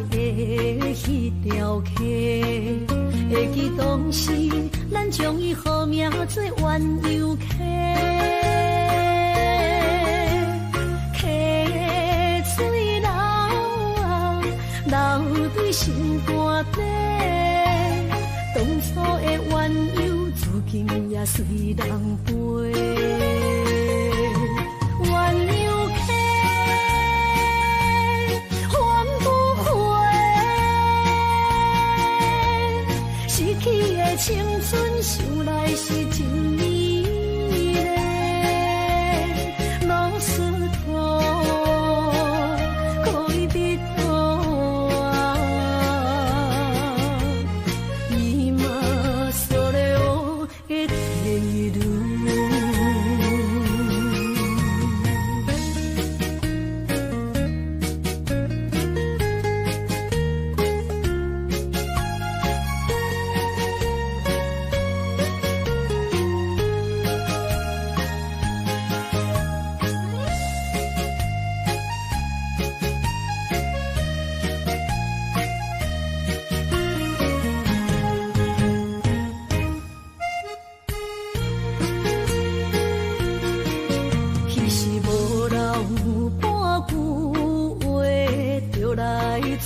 的迄条溪，会记当时咱将伊号名做鸳鸯溪。溪水流啊，流对心肝底。当初的鸳鸯，至今也随人陪。鸳鸯溪，还不回。逝去的青春，想来是真美丽。老师徒，可以彼途啊，伊嘛所了的地路。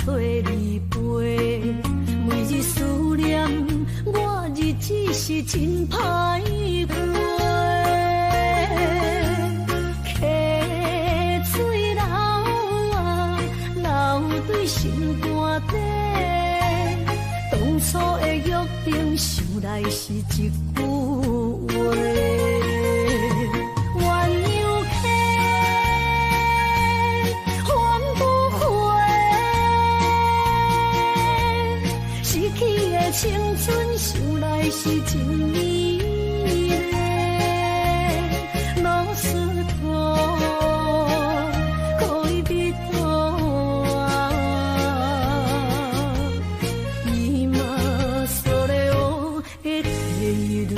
找你陪，每日思念，我日子是真歹过。溪水流啊，流对心肝底。当初的约定，想来是一句话。青春想来是真美丽，老师徒，可以彼途啊，伊嘛所了的地路。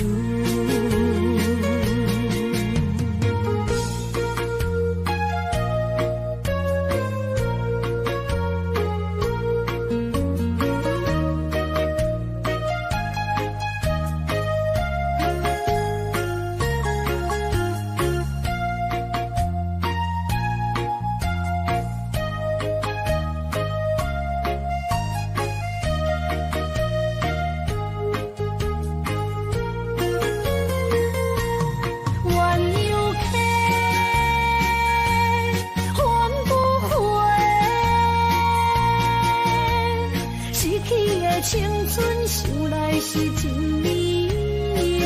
青春想来是真美丽，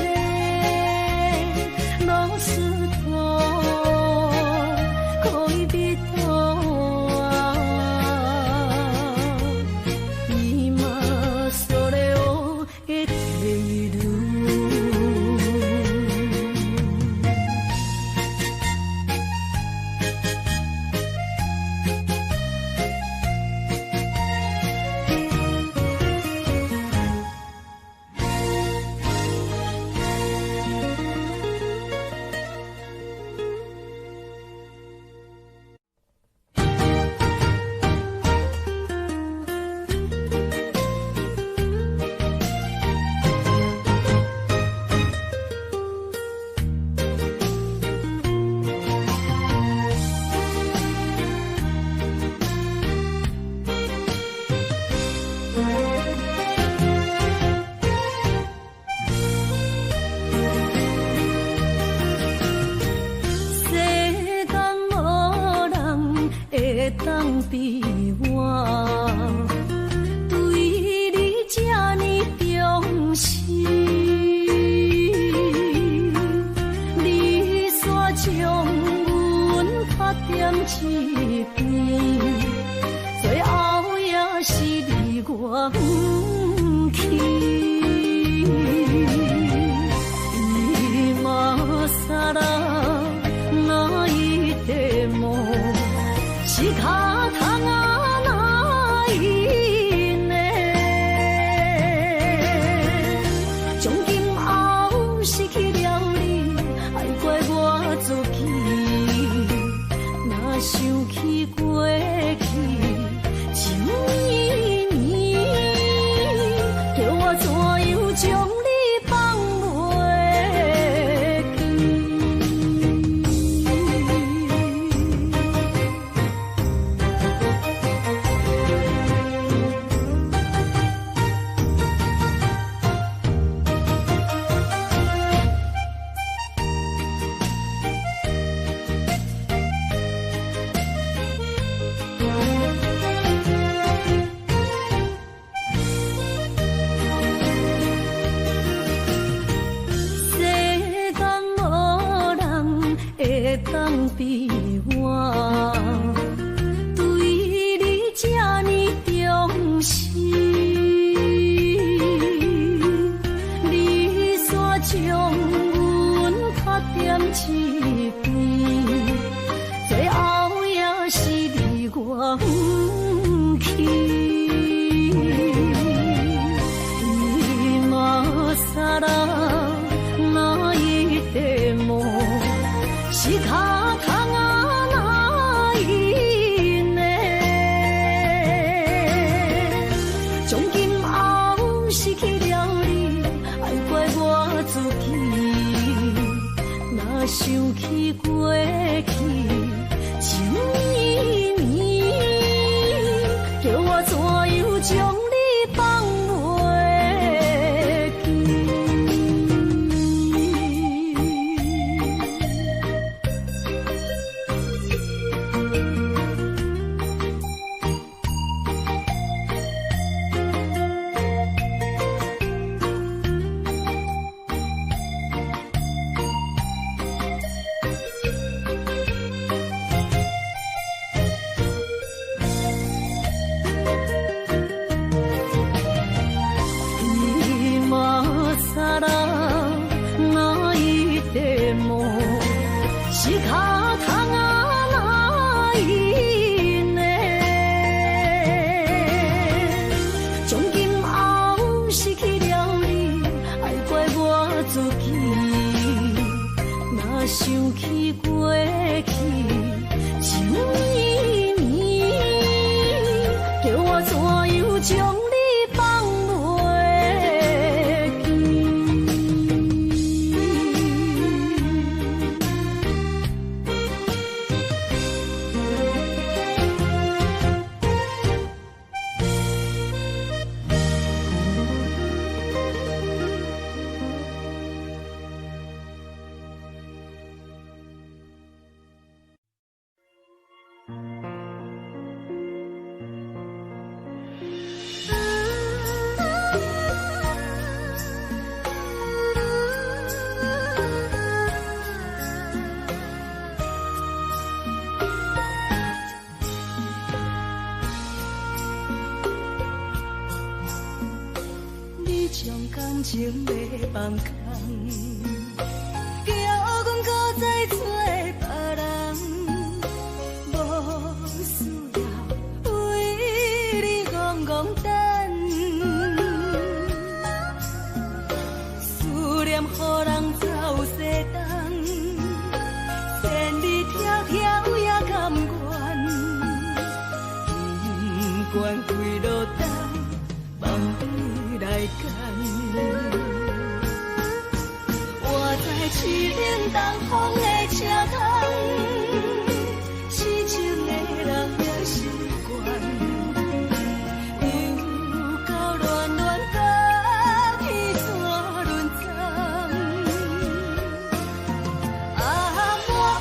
老师徒，可以彼途啊，伊嘛所了的地路。当比我对你这呢重视，你煞将阮拍点一边，最后也是你我不去，伊嘛撒啦那一点梦。是卡通啊，哪一呢？从今后失去了你，爱怪我自己。若想起过去，情意。比我，对你这呢重视，你煞将阮拍点一边，最后也是你我不去。今さら泣いても仕方がないね。从今后失去了你，爱怪我自己。若想起过去情绵绵，叫我怎样将你放袂记？想起过去情绵绵，叫我怎样将你放袂记？将感情要放空，叫阮搁再找别人，无需要为你戆戆等，思念予人走西东，千里迢迢也甘愿，不管几路灯，梦里来干。我在市顶东风的车窗，痴情的人也习惯，又到乱乱甲去怎论藏？满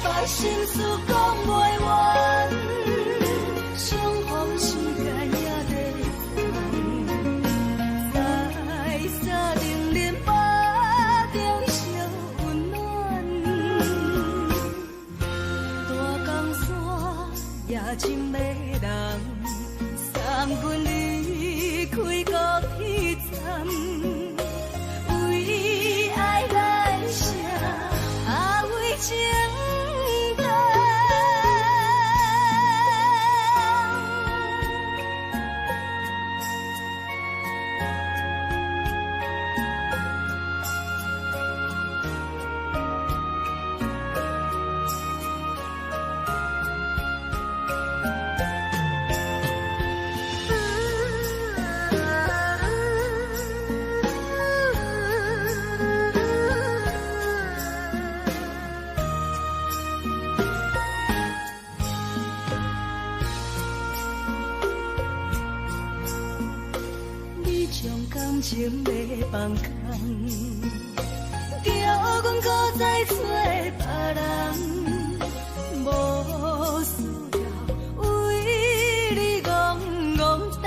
腹心事讲袂完，相逢时间也在长。在定林巴中烧温暖，大江山也真迷人，送阮离开高铁站，为爱来写为情歌。将感情要放空，叫阮搁再找别人，无需要为你戆戆等，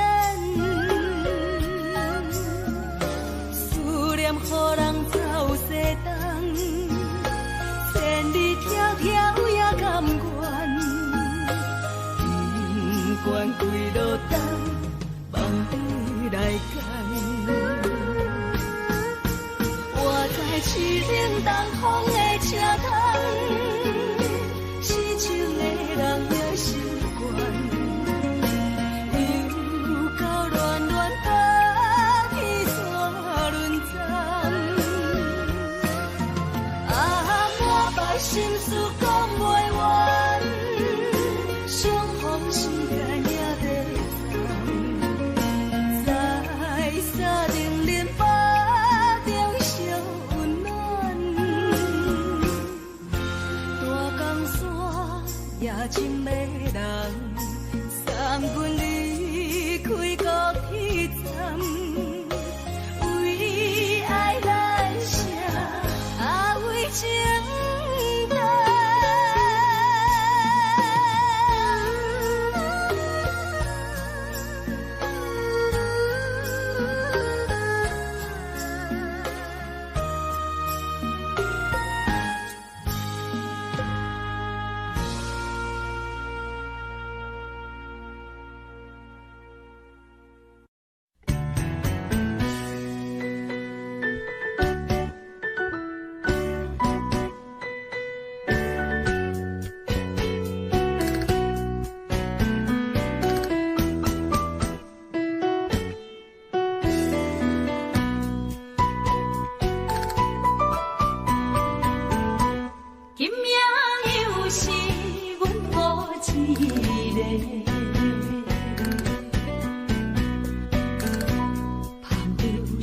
思念予人走西东，千里迢迢也甘愿。心事讲袂完，相逢时间也袂长，在山林林巴中相温暖，大江山也深的人，送阮离开高铁站，为爱来舍，为情。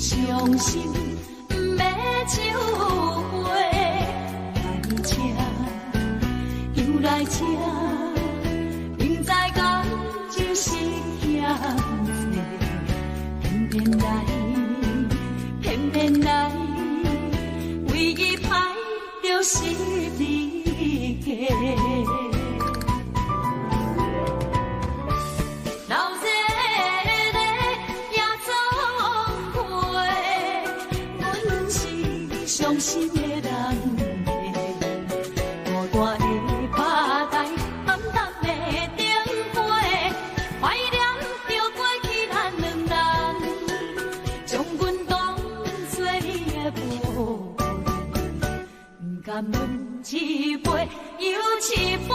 伤心要酒杯，来车又来车，明知感就是险多，偏偏来，偏偏来，唯一歹就是你家。伤心的人，孤单的拍台，暗淡的灯花，怀念着过去咱两人，将阮当作你的无恋，不甘阮一杯又一杯。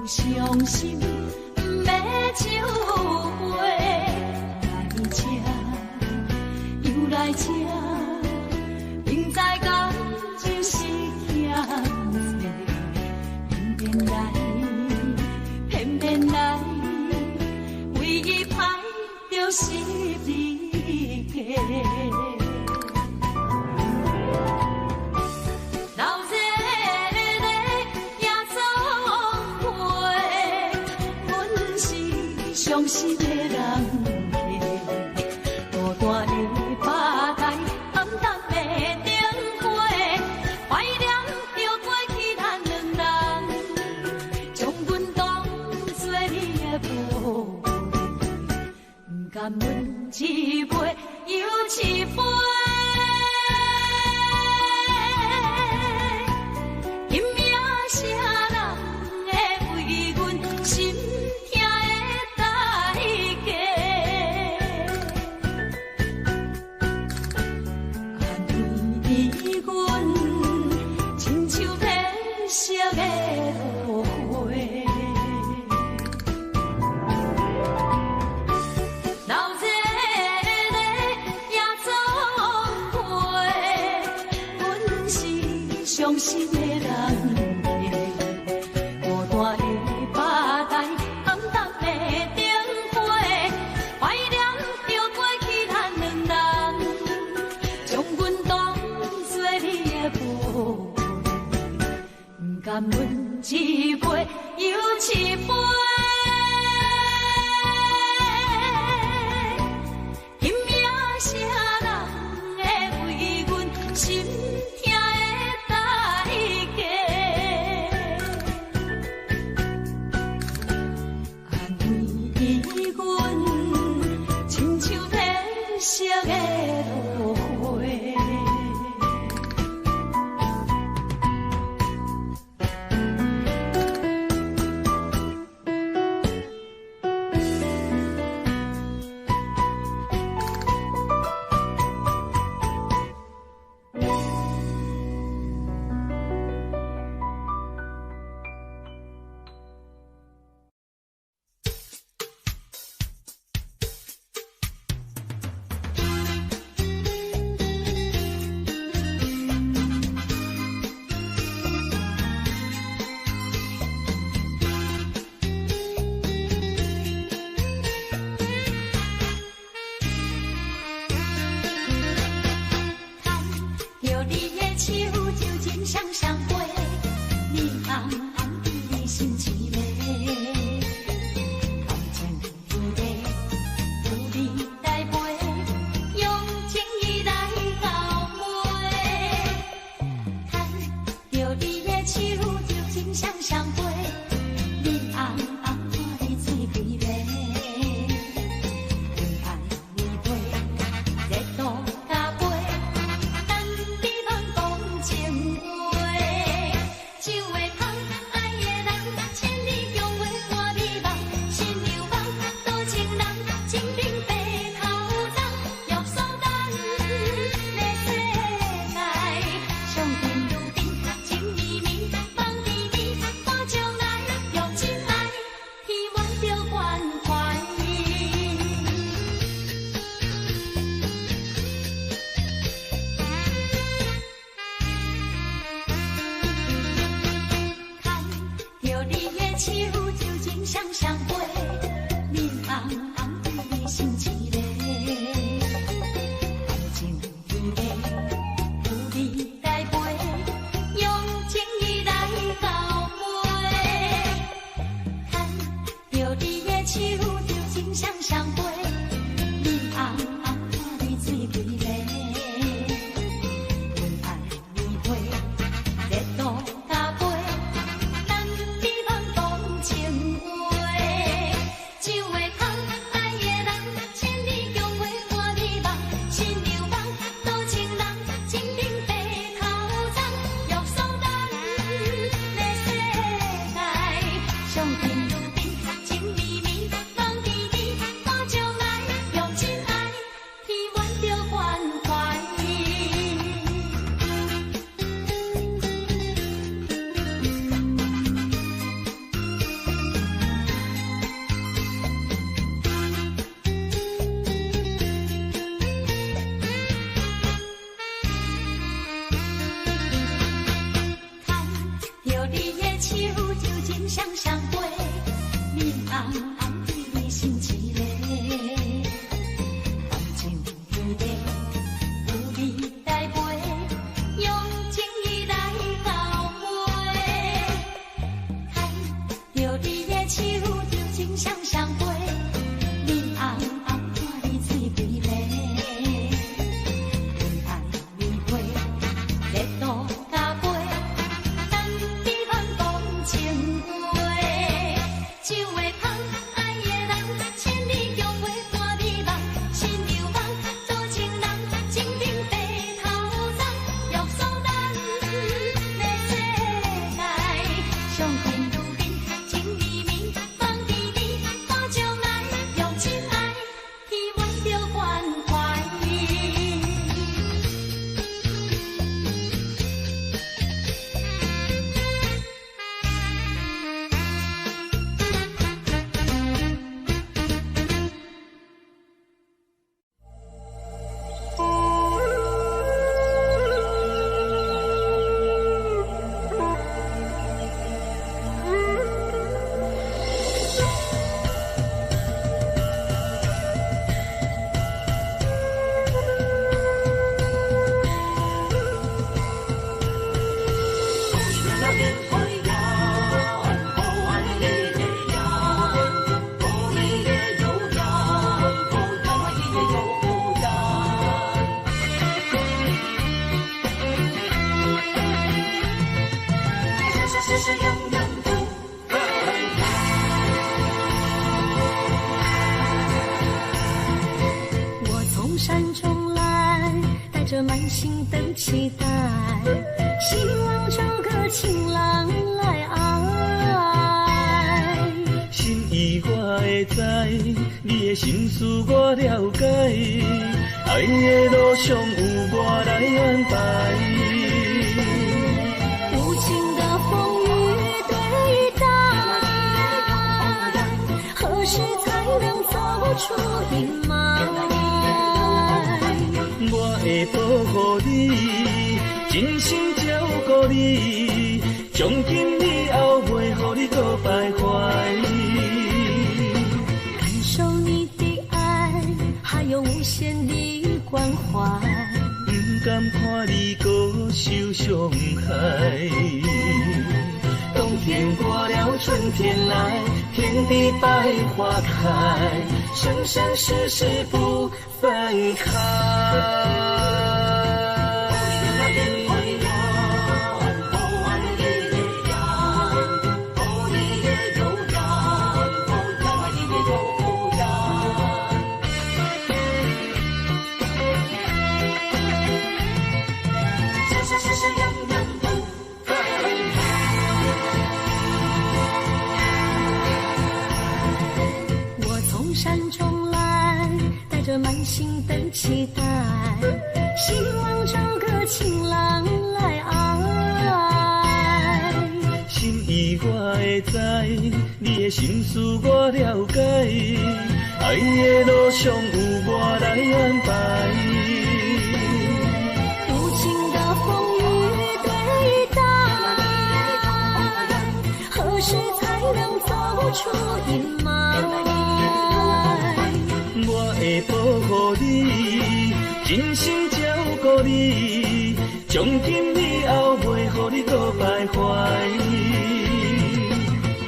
伤心要酒杯，来车又来车，明知感就是险多，偏偏来，偏偏来，唯一歹就是你家。伤心的人孤单的拍台，暗淡的灯花，怀念着过去咱两人，将阮当作你的无恋，不甘阮一杯又一杯。伤心的人，孤单的拍台，暗淡的灯花，怀念着过去咱两人，将阮当作你的无恋，不甘阮一杯又一杯。情话，酒会香，爱的人。着满心的期待，希望找个情郎来爱。心意我会知，你的心思我了解，爱的路上有我来安排。无情的风雨对待，何时才能走出阴霾？我会保护你，真心照顾你，从今以后袂予你搁徘徊。感受你的爱，还有无限的关怀，不甘看你搁受伤害。冬天过了，春天来，天地百花开，生生世世不分开。满心的期待，希望找个情郎来爱。心意我会知，你的心思我了解，爱的路上有我来安排。无情的风雨对待，何时才能走出阴霾？会保护你，真心照顾你，从今以后袂予你搁徘徊。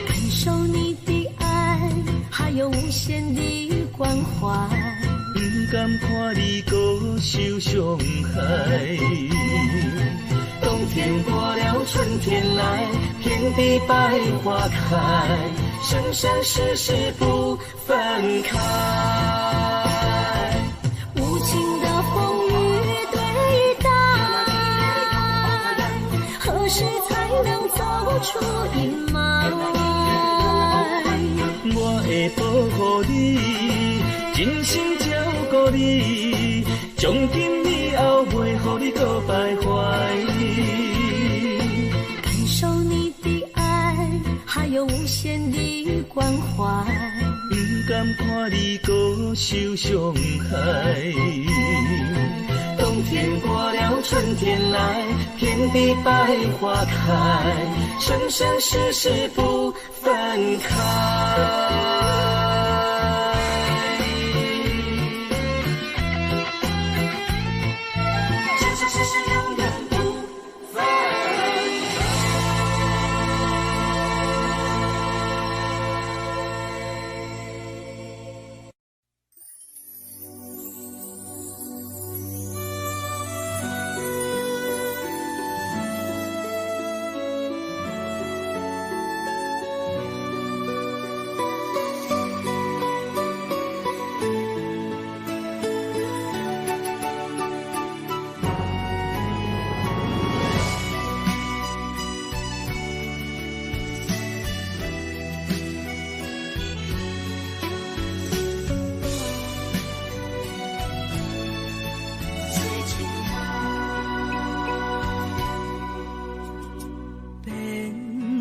感受你的爱，还有无限的关怀，不甘看你搁受伤害。冬天过了，春天来，天地百花开，生生世世不分开。无情的风雨对待，何时才能走出阴霾？我会保护你，真心照顾你，从今以后袂予你搁徘徊。感受你的爱，还有无限的关怀，不甘看你搁受伤害。冬天过了，春天来，天地百花开，生生世世不分开。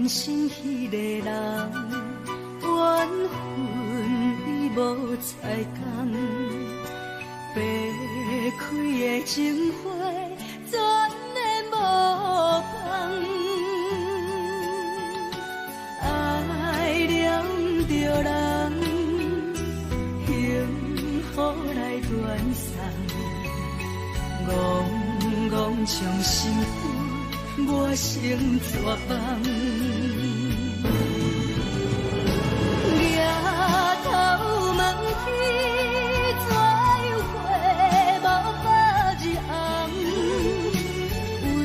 心迄个人，缘分已无再共，白开的情花全的无放，爱念着人，幸福来断送，戆戆将心肝。我成绝望，抬头问天，怎样花无百日红？为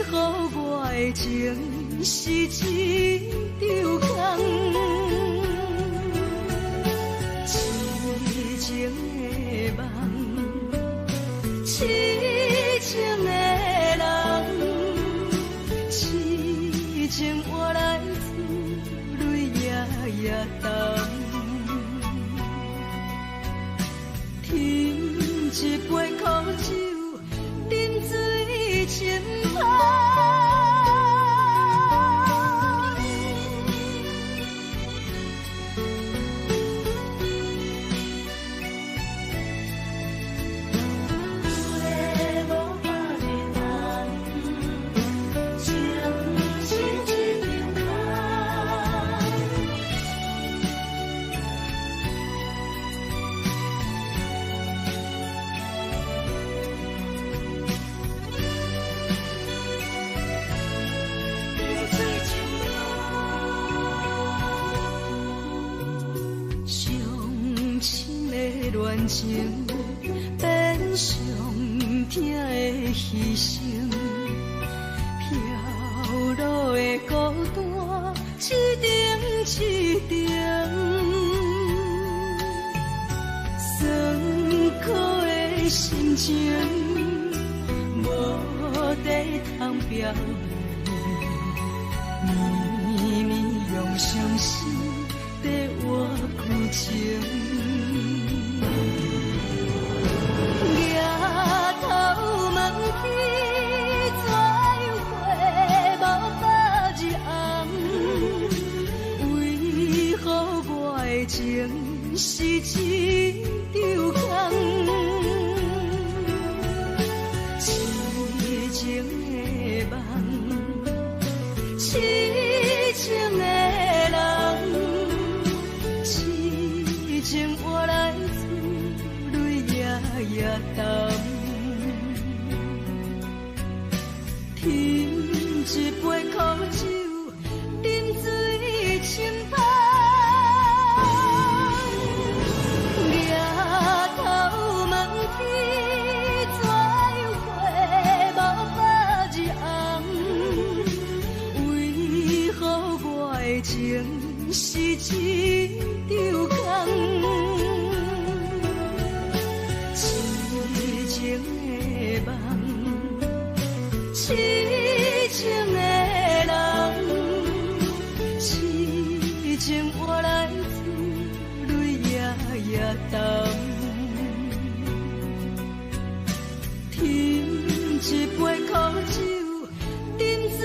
何我的情是一场空？痴情的梦，痴。一杯苦酒，饮水深芳。恋情变上痛的牺牲，飘落的孤单一点一点，酸苦的心情无地通表明，绵绵用伤心在我苦情。情是一场空，痴情的梦，痴情的人，痴情换来泪夜夜澹，添一杯苦酒，饮水深芳。情是一场空，痴情的梦，痴情的人，痴情换来泪夜夜澹，添一杯苦酒，饮水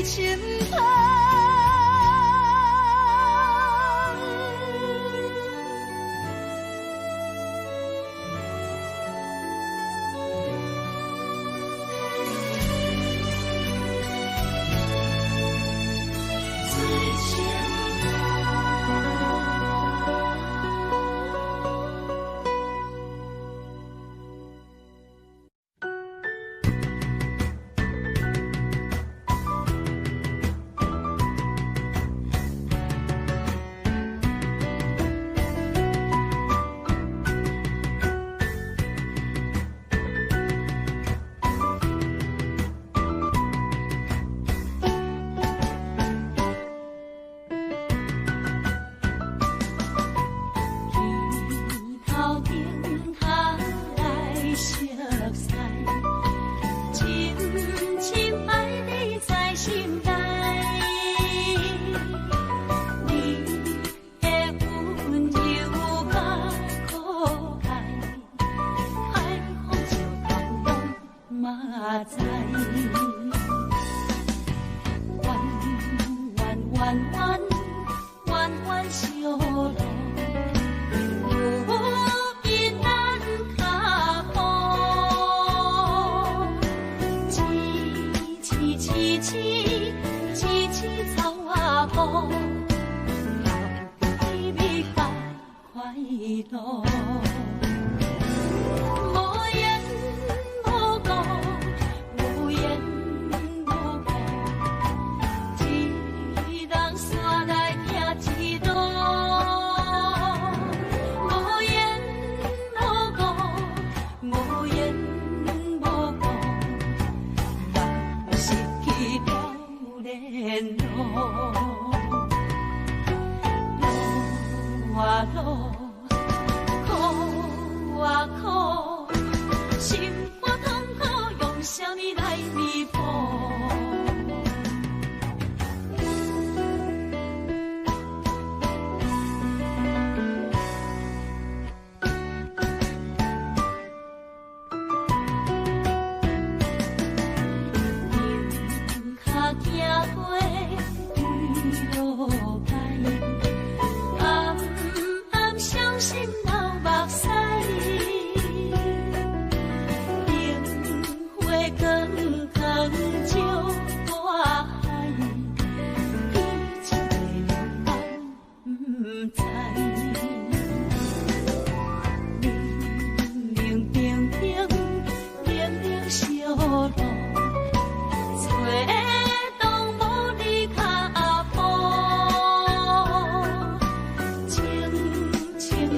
深芳。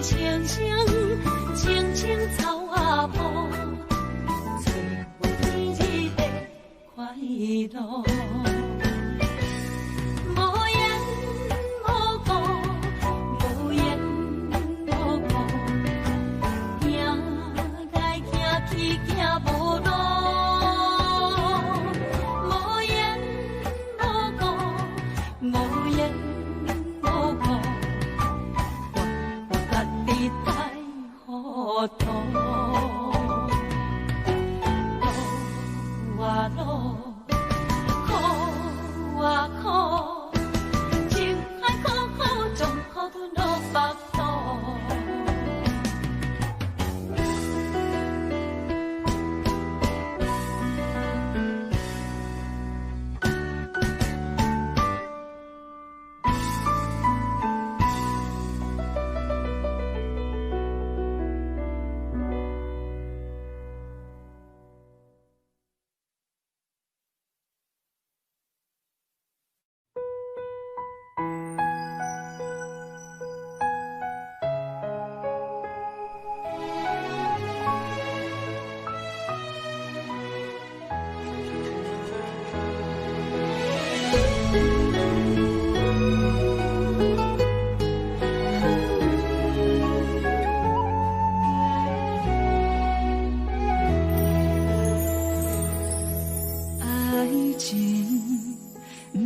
青青青青草啊坡，找我天日的快乐。无言无故，无言无故，行来行去行无路。无言无故，无言无故。太糊涂，路啊路，苦啊苦，情海苦苦，将苦吞落腹肚。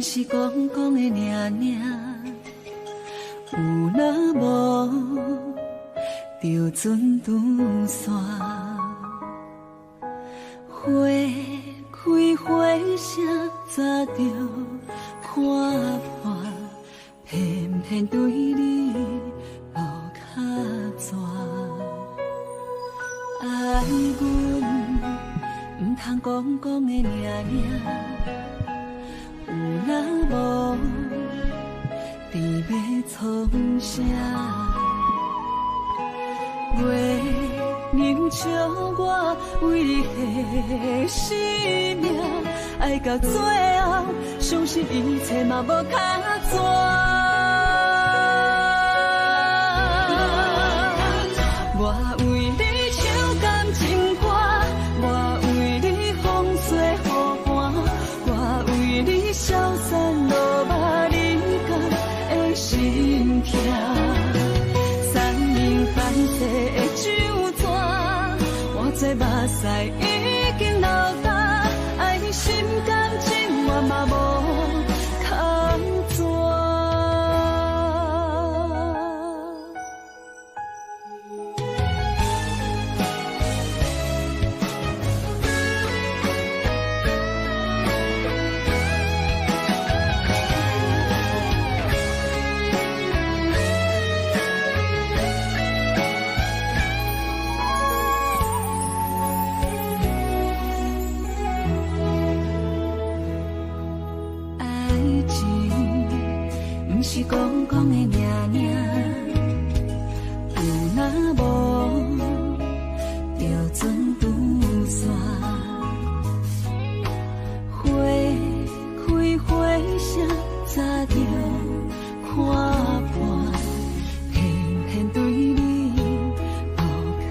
是讲讲的尔尔，有若无就船拄线，花开花谢早就看破，偏偏对你无卡纸，爱阮唔通讲讲的尔尔。有若无，伫要创啥？月娘笑我为你牺牲命，爱到最后，相信一切嘛无卡纸。我为你唱感情歌，我为你风吹雨寒，我为你消散落马人间的心痛，三明半世的酒泉，我这目屎已经流干，爱你心甘情愿嘛无空纸。是讲讲的尔尔，有若无就船拄线，花开花谢早就看破，偏偏对你无卡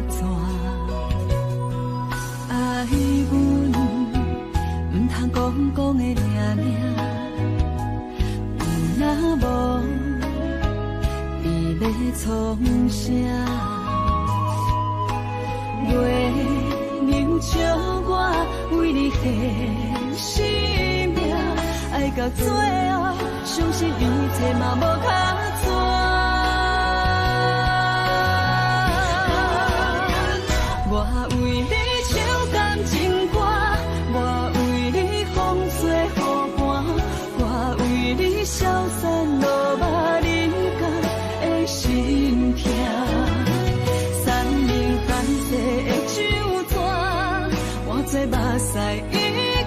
纸，爱阮唔通讲讲的尔尔。若无，你要创啥？月娘笑我为你牺牲命，爱到最后，相信一切嘛无卡纸。我为你唱感情歌，我为你风吹雨寒，我为你消散落马人间的心痛，三明半世的酒泉，我这目屎已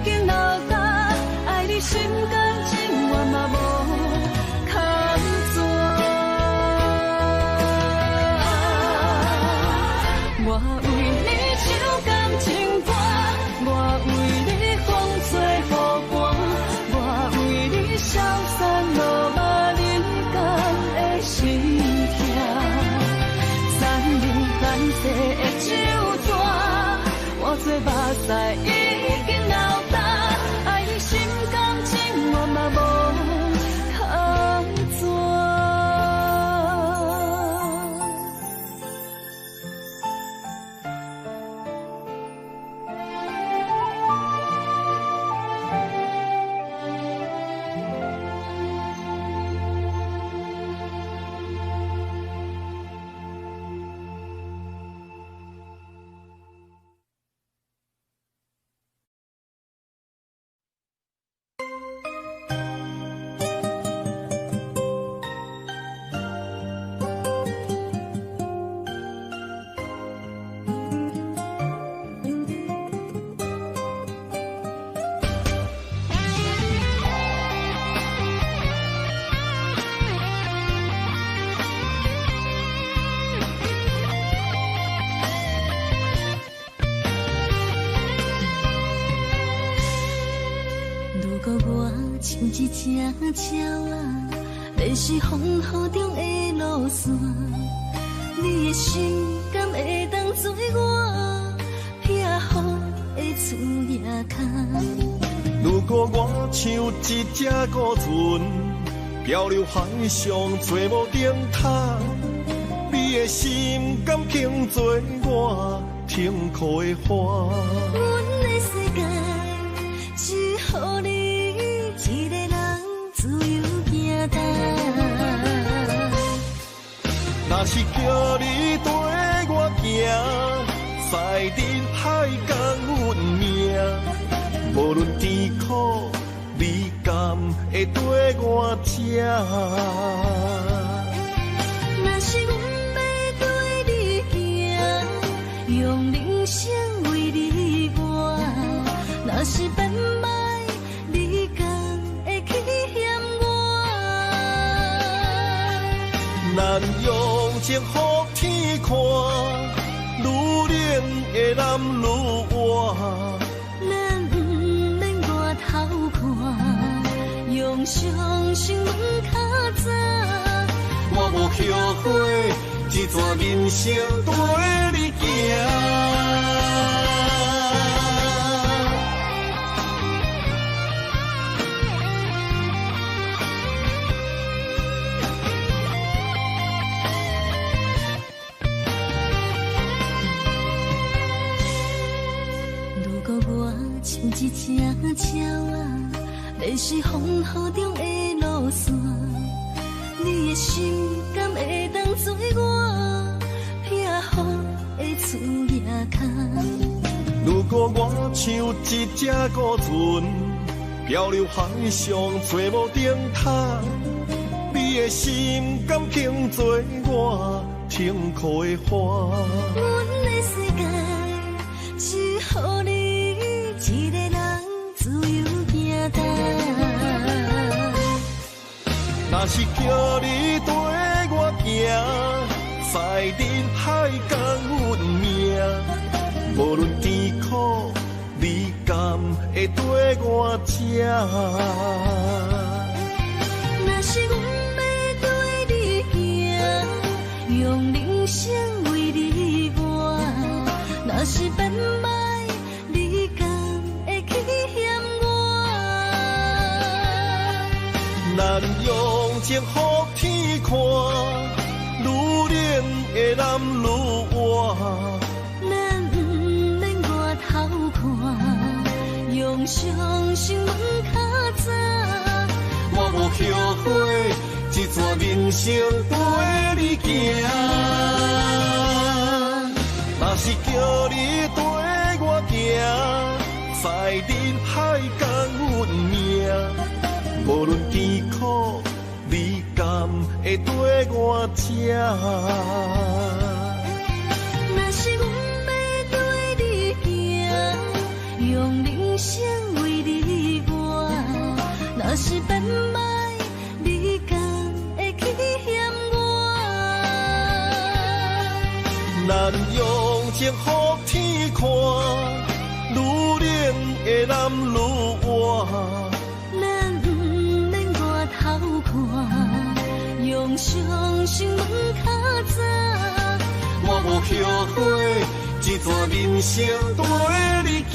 经流干，爱你心甘情愿嘛无空纸。我为你唱感情歌，我为你风吹雨寒，我为你消散落马人间的心痛。一只鸟啊，要是风雨中的落线，你的心敢会当做我避雨的厝夜空？如果我像一只孤船，漂流海上做无定塔，你的心敢肯做我停靠的花？阮的世界只予你一个人自由行动。若是叫你跟我行，赛日海港运命，无论甜苦，你甘会跟我吃？若是阮要对你行，用人生为你活，若是变歹，你甘会去嫌我？咱用情予天看，愈冷的男愈活。咱不免外头看，用双心门较早。我无后悔，一段人生跟你行。如果我像一只鸟啊，要是风雨中的落线，你的心敢会当做我避雨的厝夜空？如果我像一只孤船，漂流海上做无定塔，你的心敢肯做我停靠的花？阮的世界只予你一个人自由行动。若是叫你跟我行，赛日海港运命，无论甜苦，你甘会跟我吃？若是阮要对你行，用人生为你活，若是变歹，你甘会去嫌我？咱用情予天看，愈冷的男愈活。咱不免外头看，用双心门较早。我无后悔，一段人生跟你行。若是叫你跟我行，赛日海港运命，无论甜苦，你甘会跟我吃？若是阮要对你行，用人生为你活，若是变歹，你甘会去嫌我？咱用情予天看，愈冷的男愈活。咱不免外头看，用双心门较早。我无后悔，一段人生跟你行。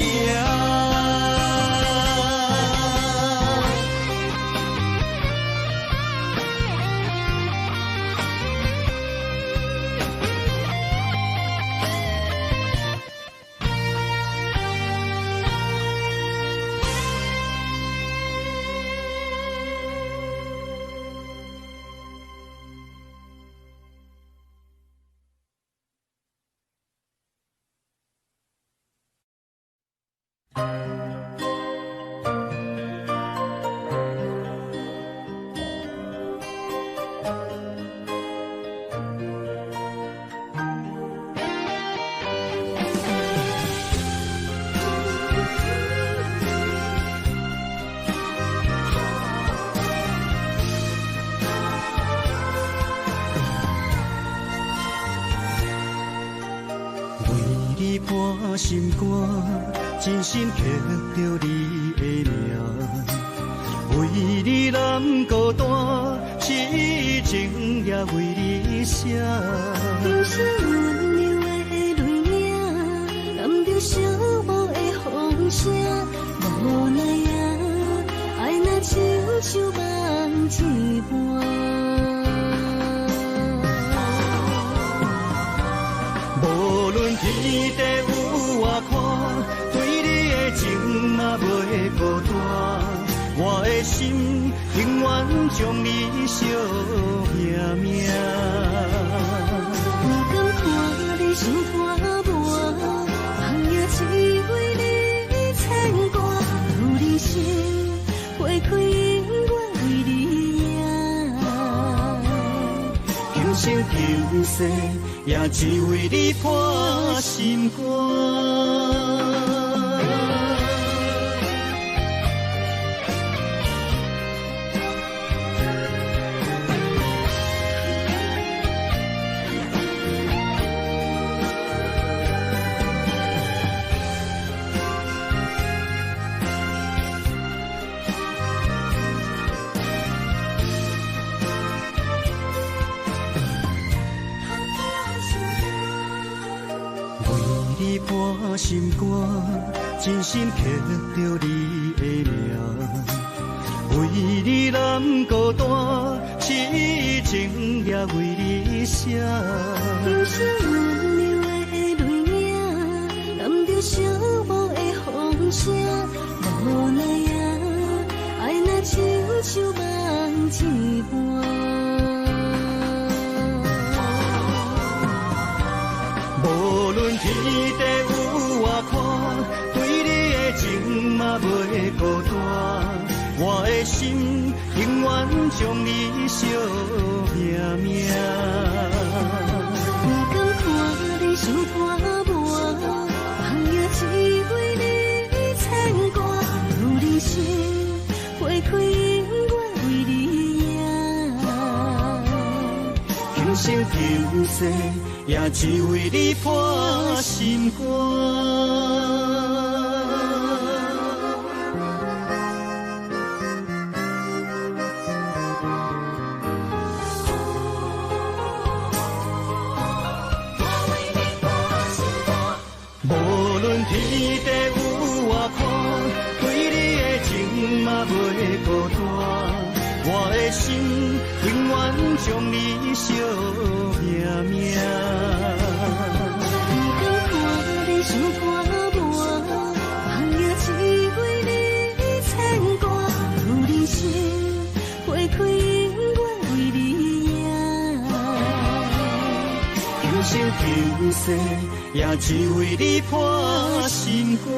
我心肝，真心刻着你的名。为你难孤单，痴情也为你写。人生温柔的泪影，染着寂寞的风声，无奈啊，爱若亲像梦一般。无论天地有外宽，对你的情嘛袂孤单。我的心永远将你惜命命。不敢看你想拖磨，梦也只为你牵挂。有你心，花开永远为你赢。今生今世也只为你破心肝。破心肝，真心刻着你的名，为你难孤单，痴情也为你写。人生温柔的泪影，染着寂寞的风声，无奈啊，爱若亲像梦一般。无论天地有外宽，对你的情嘛袂孤单。我的心永远将你惜命命。不敢看你想拖磨，梦也只为你牵挂。有你心，花开永远为你赢。今生今世也只为你破心肝。无论天地有外宽，对你的情嘛袂孤单。我的心永远将你惜命命。不敢看你想拖磨，梦也只为你牵挂。有你心，花开永远为你赢。今生今世也只为你破心肝。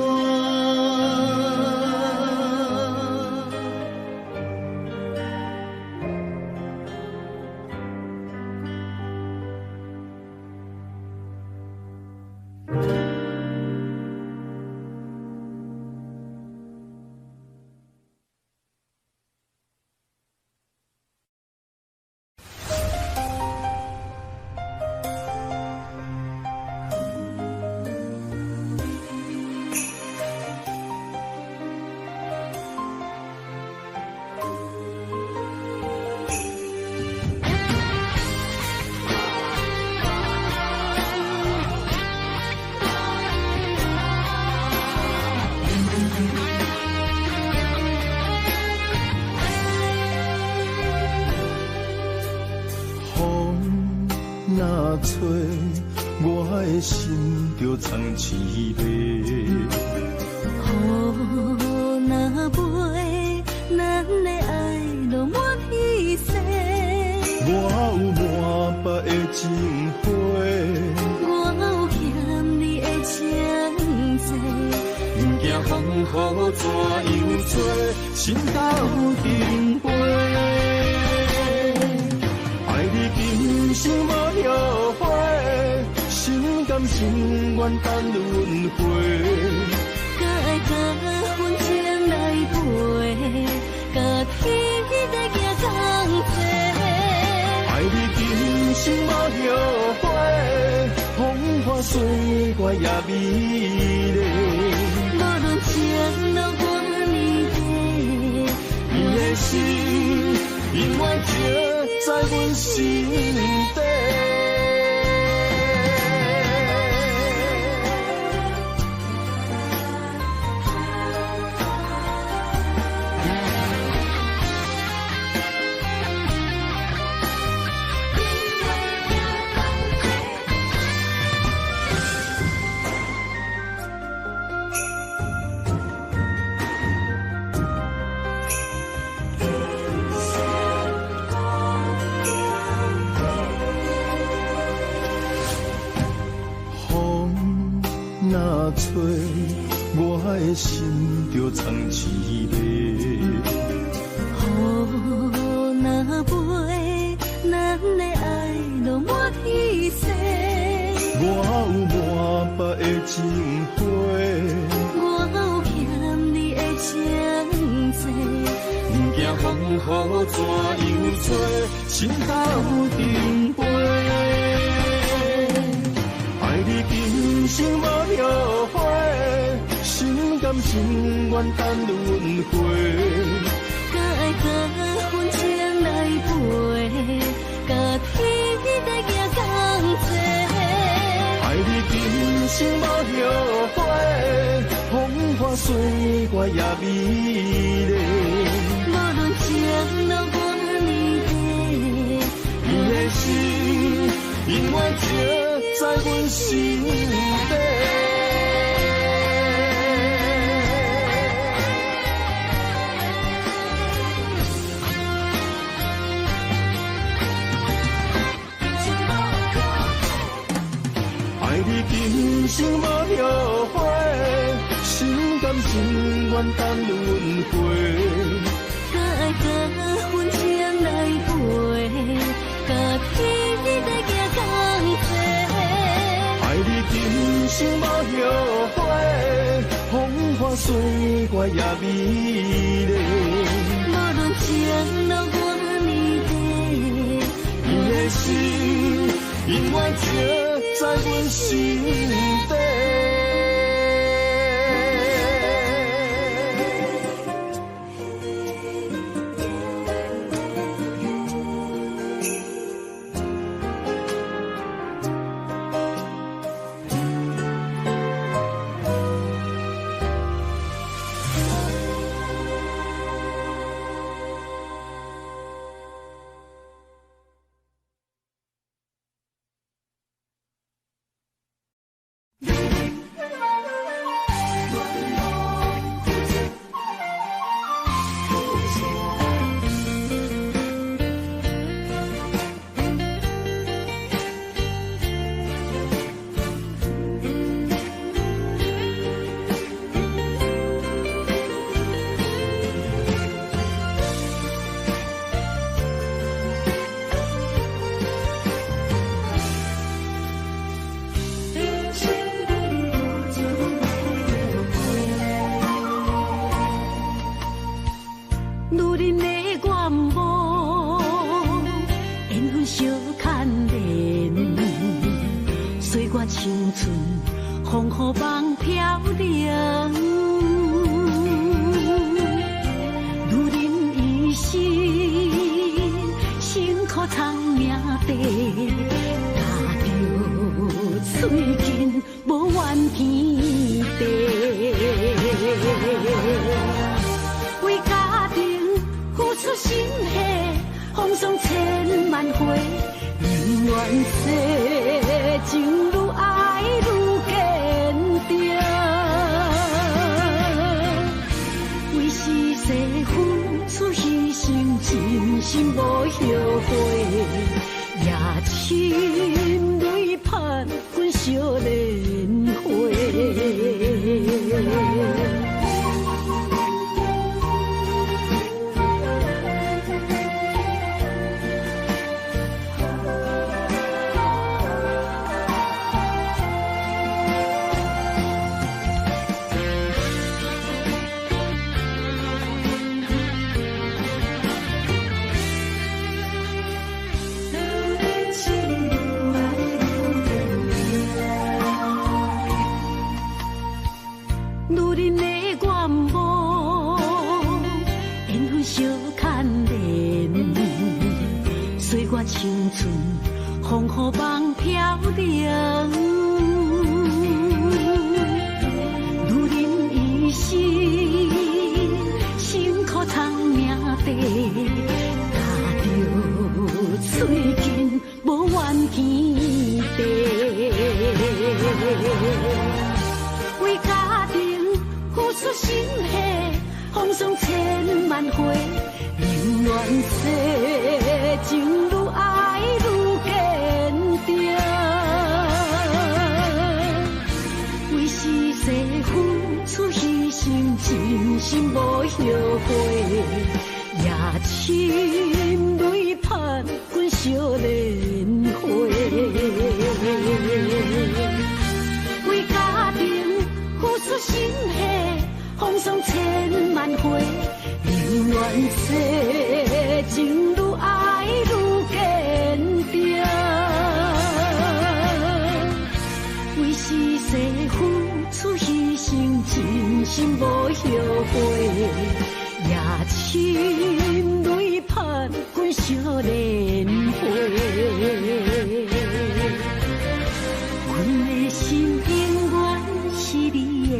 若吹，我的心就藏一个。雨若飞，咱的爱就满天星。我有满腹的情花，我有欠你的情债。不惊风雨怎样做，心斗阵飞。爱你今生无后悔，心甘情愿等轮回。甲爱甲风情来陪，甲天在行同齐。爱你今生无后悔，风花雪月也美丽。无论前路多年低，你的的心永远刻在阮心底。吹，我的心就藏一个。雨若飞，咱的爱就满天星。我有满腹的情花，我有欠你的情债。不惊风雨怎样吹，心头顶杯。爱你今生无后悔，心甘情愿等轮回。甲爱甲阮情来陪，甲天在行同齐。爱你今生无后悔，风花雪月也美丽。无论情路多离地，你的心永远刻在阮心底。爱你今生无后悔，心甘情愿等轮回。甲爱甲阮情来陪，甲天在行同齐。爱你今生无后悔，风花雪月也美丽。无论情路多离地，你的心永远刻在阮心底。青春风雨梦飘零，如人一生，辛苦苍命地，踏着嘴筋无怨天地，为家庭付出心血，风霜千万回。宁愿世情愈爱愈坚定，为是世付出牺牲，真心无后悔，也亲泪盼阮少年花。心系，风霜千万回，永远世情愈爱愈坚定。为是世付出牺牲，真心无后悔，也深泪盼阮少年花。为家庭付出心血，风霜千万回，永远世情愈爱愈坚定。为是世付出牺牲，真心无后悔，也深泪盼阮少年花。阮的心永远是你的。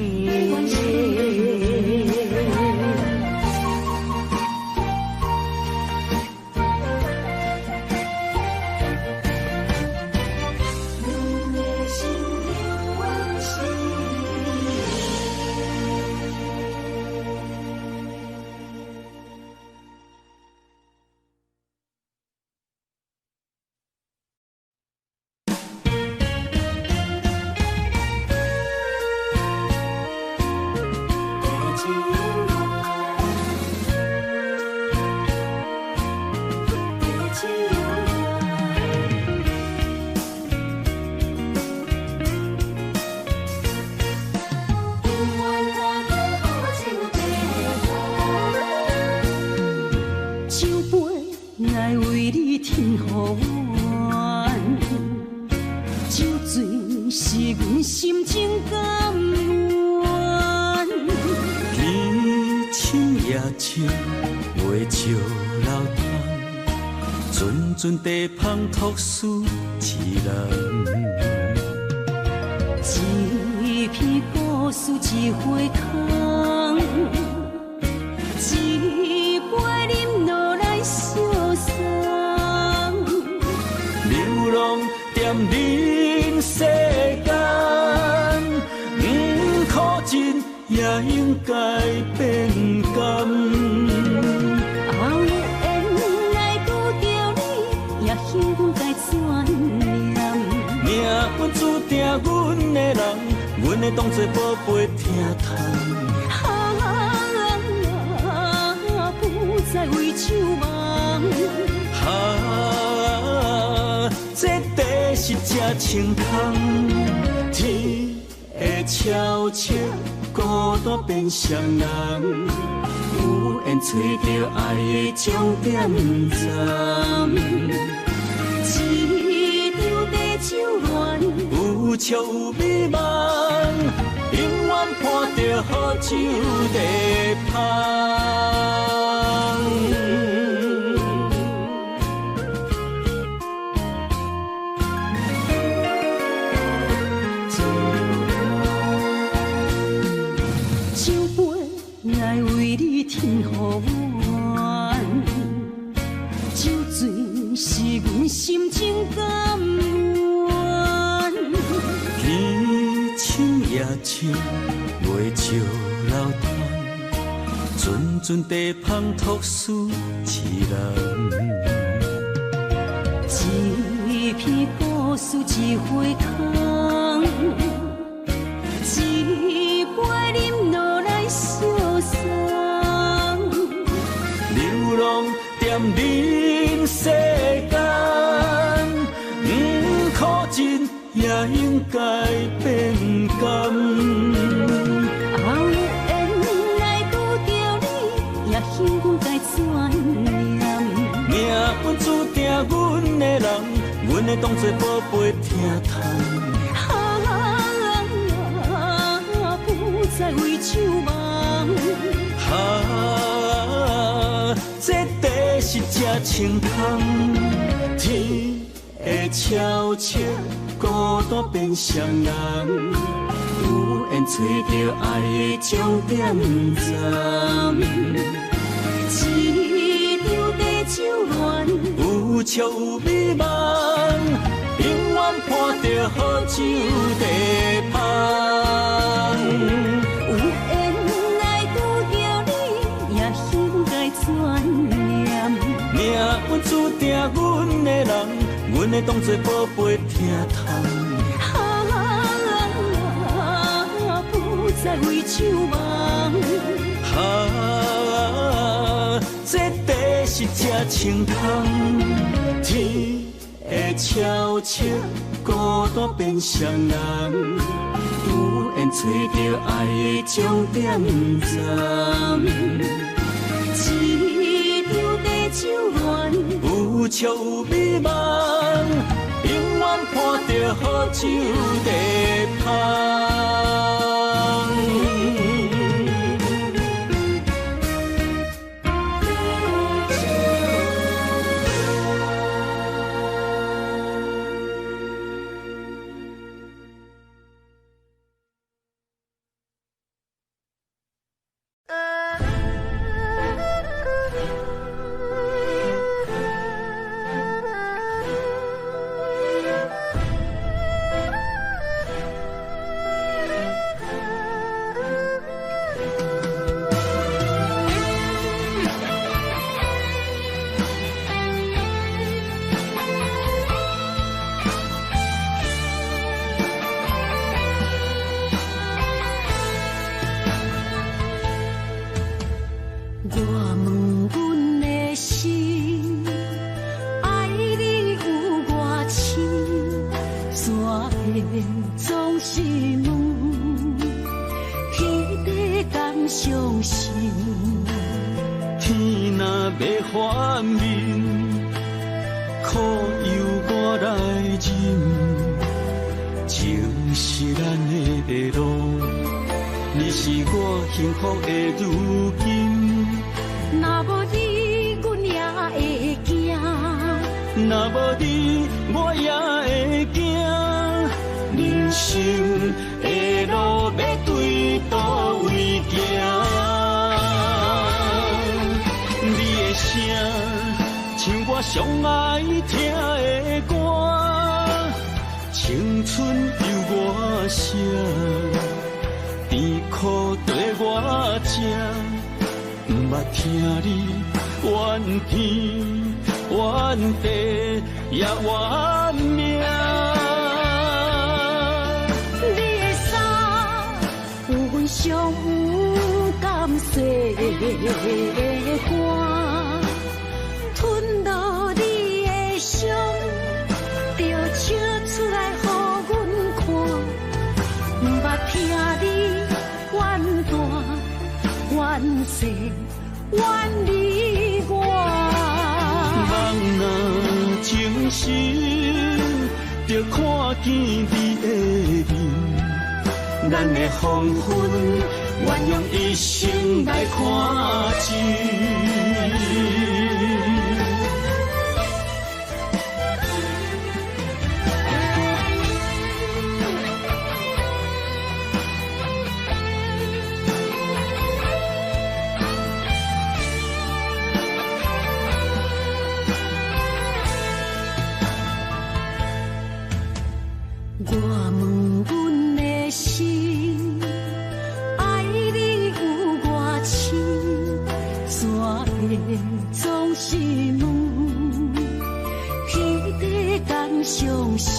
阵地芳托书一人，一片故事一回空，一杯饮落来相送。流浪踮人世间，苦尽也应该变甘。阮注定阮的人，阮会当作宝贝疼痛。不再为酒梦。这地是这青空，天会悄悄孤单变双人，有缘找到爱的终点站。有笑有美梦，永远伴着好酒地香。酒杯来为你添予阮，酒醉是阮心情甘。夜深袂照楼窗，阵阵地芳托书一人，一片故事一回空，一杯饮落来相送。流浪踮人世间，苦尽也应该变甘。后有缘来拄着你，也幸运该怎念？命运注定阮的人，阮会当作宝贝疼痛。不再为酒梦。这地是这青空，天会悄悄孤单变双人，有缘找到爱的终点站。一场地酒恋，有笑有美梦，永远伴着好酒地香。有缘来会当作宝贝疼痛。不再为唱梦。这地是这青汤，天会悄悄孤单变双人，有缘找到爱的终点站。一场地酒恋，有笑有美梦，永远伴着好酒地香。总是问，彼个敢相信？天若要反面，苦由我来忍。情是咱的路，你是我幸福的如今。若无你，阮也会惊；若无你，我也会惊。人生的路要对倒位行？你的声像我上爱听的歌，青春由我写，甜苦对我吃，不捌听你怨天怨地也怨命。上有甘蔗的歌，吞落你的伤，就笑出来予阮看。不捌听你怨大怨小怨你我。人若情深，就看见你的面。咱的黄昏，愿用一生来看尽。我问阮的心，爱你有偌深，怎会总是问，彼个敢相信？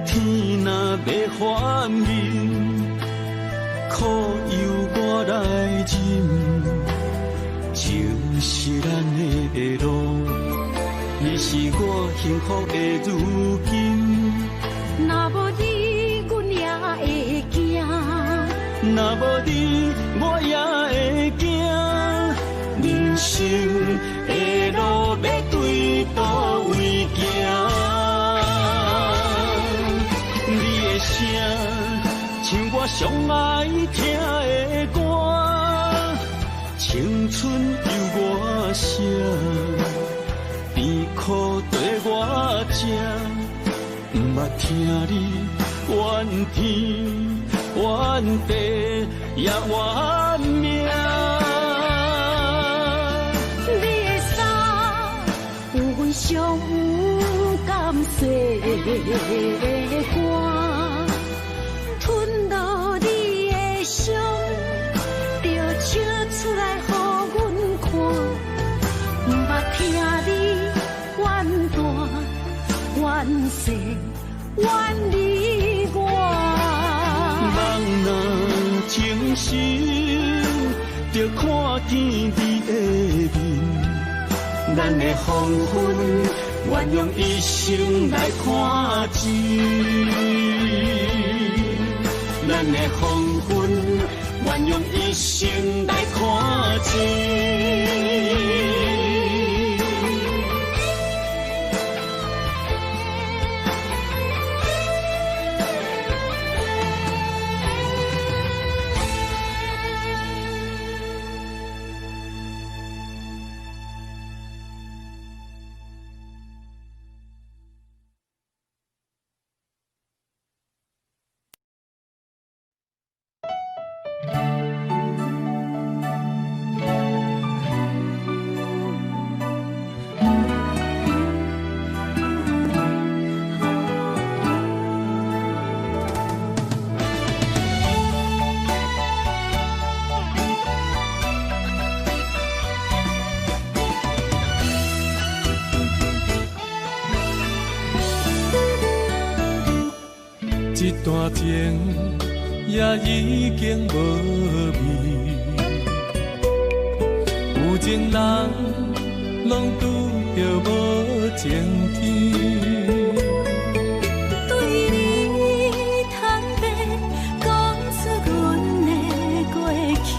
天若要反面，苦由我来忍。情是咱的路，你是我幸福的如今。若无你，阮也会惊；若无你，我也会惊。人生的路要对倒位行？你的声像我上爱听的歌，青春由我写，甜苦对我吃。不捌听你怨天怨地也怨命。你的衫有阮上有甘蔗的歌，吞落你的伤，就笑出来予阮看。不捌听你怨大世远离我。人若情深，就看见你的面，咱的黄昏，愿用一生来看尽。咱的黄昏，愿用一生来看尽。一段情也已经无味，有情人拢拄着无情天。对你坦白讲出阮的过去，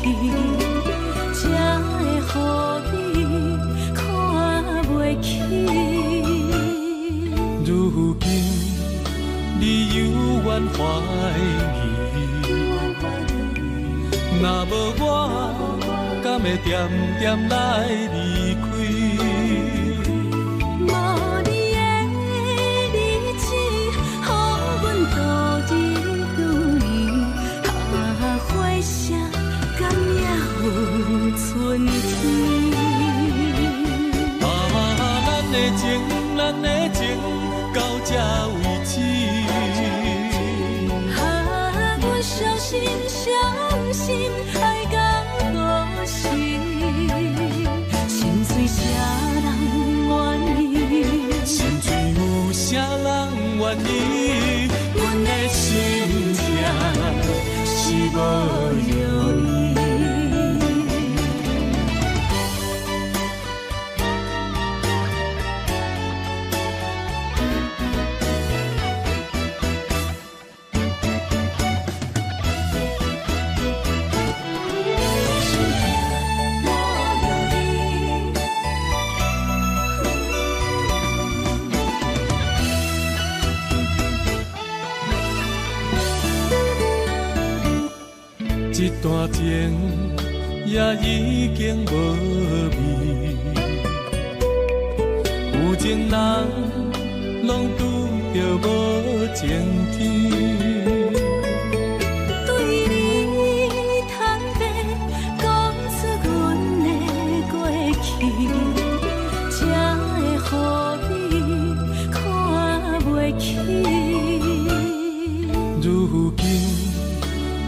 才会予你看袂起。如今你犹原怀疑，若无我，敢会点点来离开？无你的日子，予阮度日如年，花谢敢也有春天。咱的情，咱的情，到这为止。阮小心小心爱到何时？心碎啥人愿意？心碎有啥人愿意？阮的心痛是无容易。一段情也已经无味，有情人拢拄着无情天。对你坦白讲出阮的过去，才会予你看袂起。如今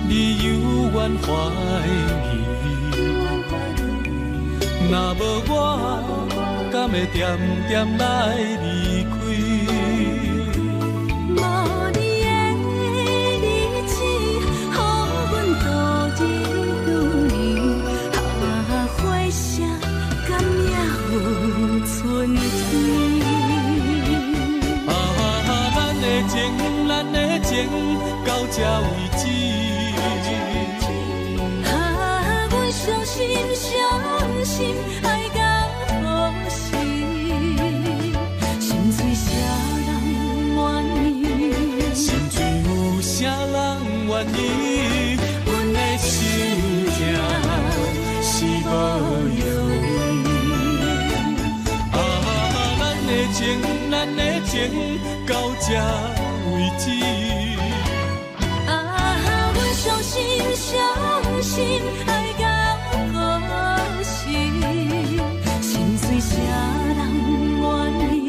你犹原怀疑，若无我，敢会点点来离开？无你的日子，予阮度日如年，花谢敢也有春天。咱的情，咱的情，到这为止。阮伤心伤心爱到何时？心碎啥人愿意？心碎有啥人愿意？阮的心痛是无容易。咱的情，咱的情，到这为止。阮伤心伤心爱到何时？心碎啥人愿意？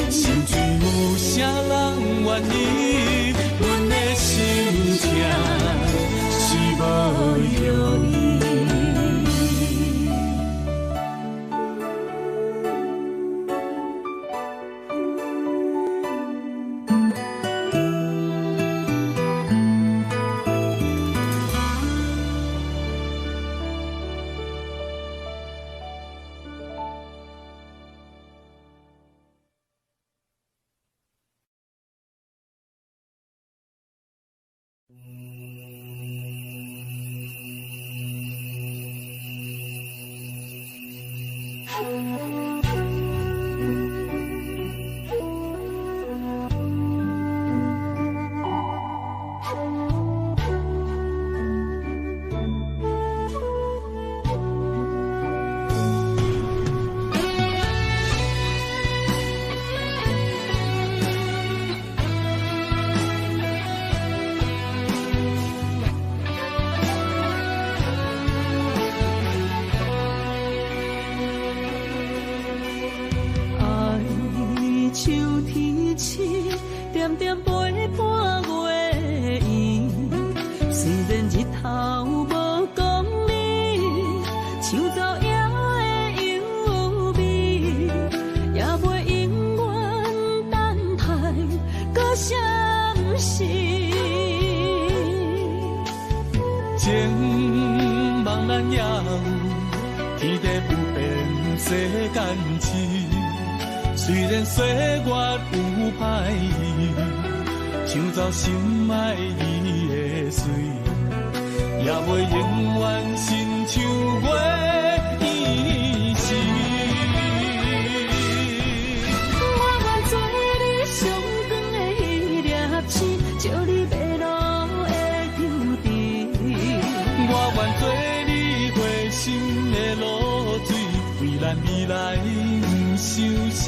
心碎有啥人愿意？阮的心痛是无容易。心爱伊的水，也袂永远亲像月依时。我愿做你上长的迄粒星，照你迷路的游程。我愿做你回心的露水，为咱未来不相思。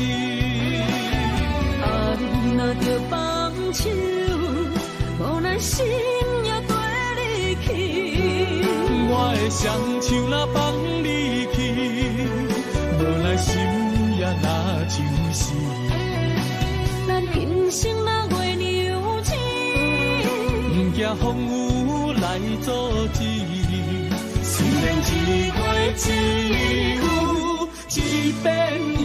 啊，你若着放手。无奈心也跟你去，我的双手若放你去，无奈心也若像是。咱今生若月娘亲，不惊风雨来阻止。虽然一月只有一遍年。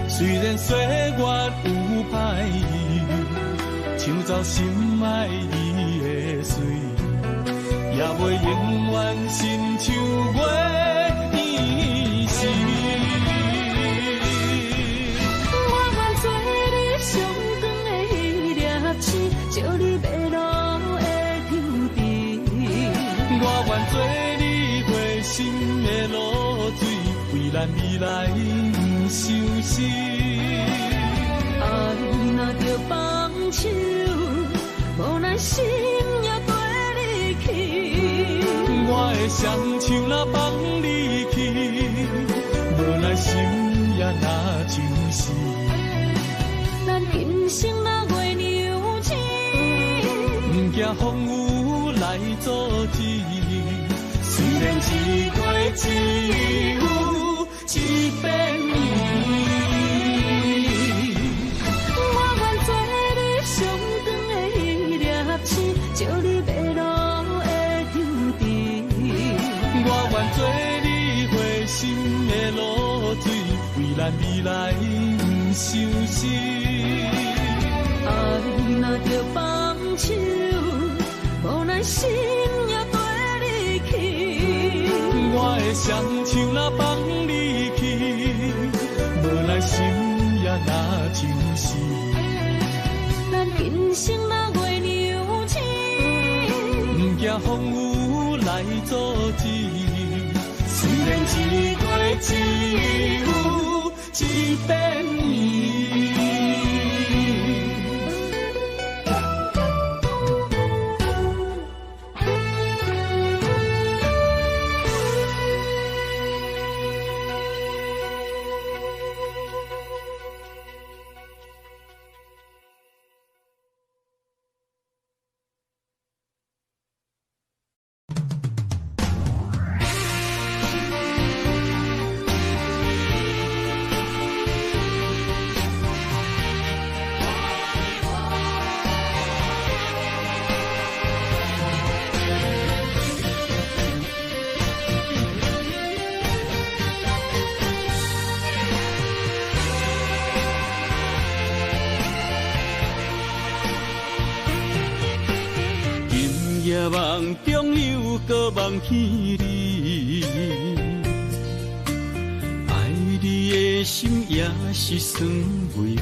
虽然岁月有歹意，抢走心爱伊的水，也袂永远亲像月依时。我愿做你上长的迄粒星，照你迷路的游程。我愿做你回心的露水，为咱未来不相思。啊，你若着放手，无奈心也跟你去。我的双手若放你去，无奈心也若像是。咱今生若月娘亲，不惊风雨来阻止。虽然一月只有一遍年。照你迷路的游程，我愿做你回心的露水，为咱未来不相思。啊，你若着放手，无奈心也跟你去。我的双手若放你去，无奈心也若像是。咱今生若月娘亲，不惊风雨来阻止。虽然一月只有一遍年。梦中又搁梦见你，爱你的心也是酸微微。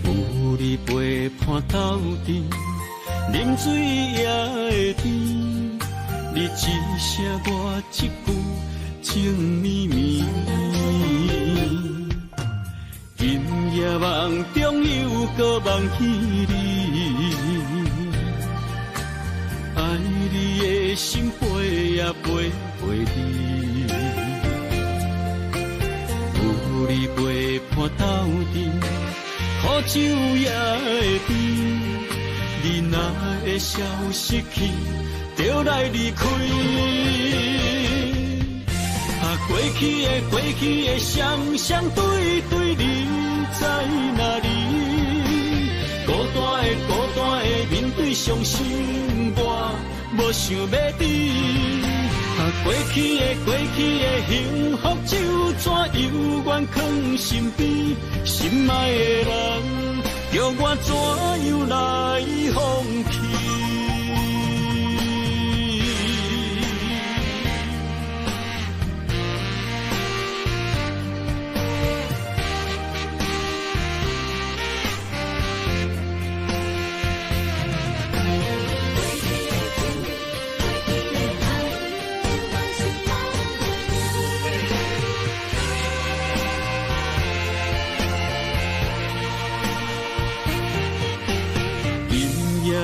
有你陪伴斗阵，啉水也会甜。你一声我一句，情绵绵。今夜梦中又搁梦见你，爱你的心陪也陪你。有你陪伴斗阵，苦酒也会甜。你若会消失去，就来离开。过去的双双对对，你在哪里？孤单的面对伤心，我无想要你。过去的幸福就怎犹原藏心边？心爱的人，叫我怎样来放弃？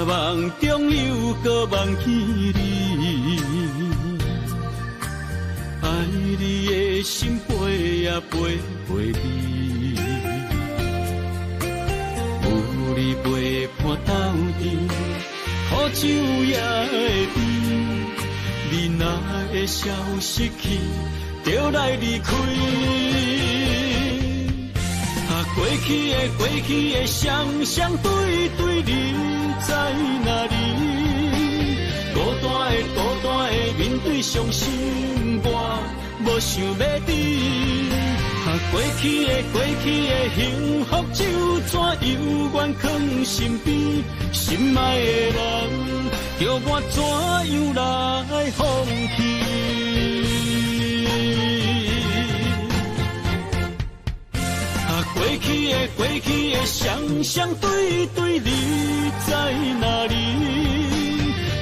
梦中又搁梦见你，爱你的心陪也陪你。有你陪伴斗阵，苦酒也会甜。你若会消失去，就来离开。过去的双双对对，你在哪里？孤单的面对伤心，我无想要你。过去的幸福就怎犹原藏心边？心爱的人，叫我怎样来放弃？过去的双双对对，你在哪里？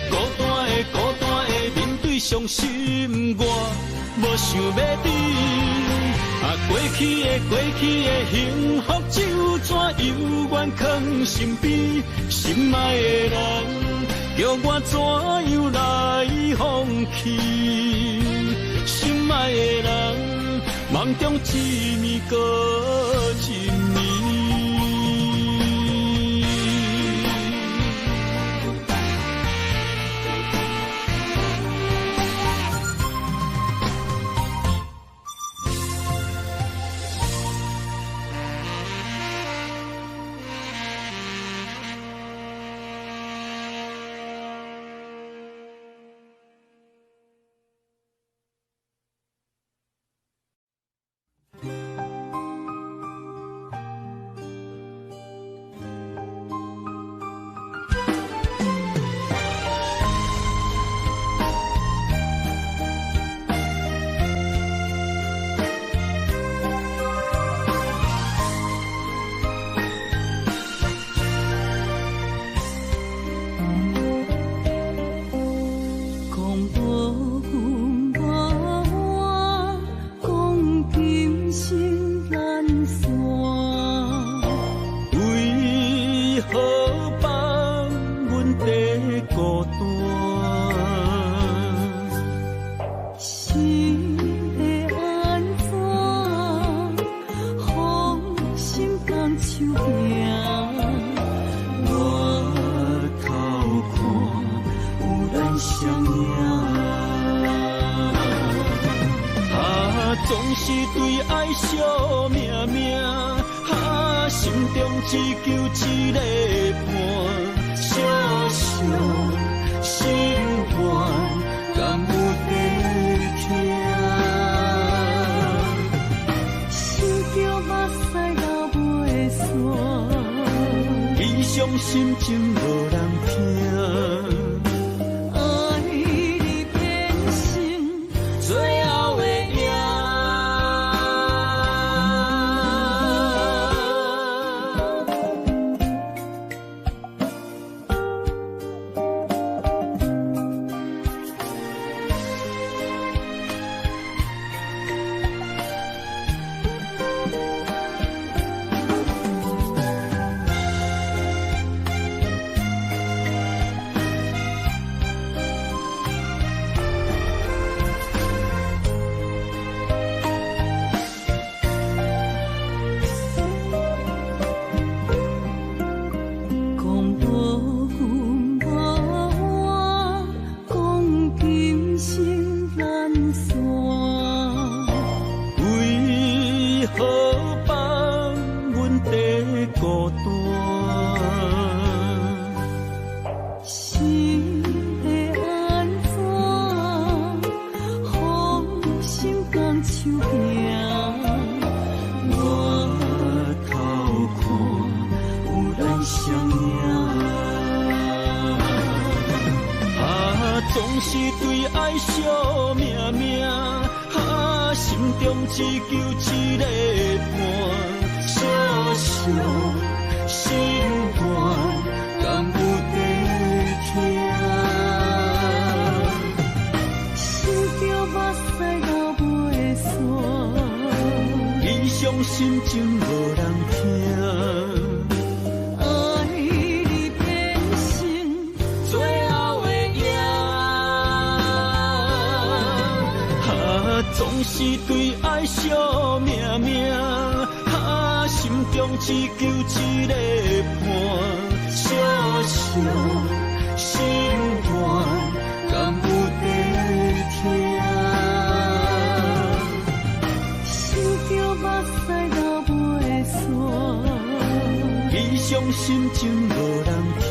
孤单的面对伤心，我无想要你。过去的幸福就怎犹原藏心边？心爱的人，叫我怎样来放弃？心爱的人，梦中一暝搁一暝。总是对爱惜命命，心中只求一个伴，小小心愿敢有地听，心中目屎流袂散，一伤心情无人听。爱你变成最后的夜。总是对爱惜命命，心中只求一个伴，小小心肝，敢有地听？心着目屎流袂煞，你伤心情无人听。总是对爱惜命命，心中只求一个伴，小小心肝，敢有地听？心着目屎流袂煞，你伤心情无人听。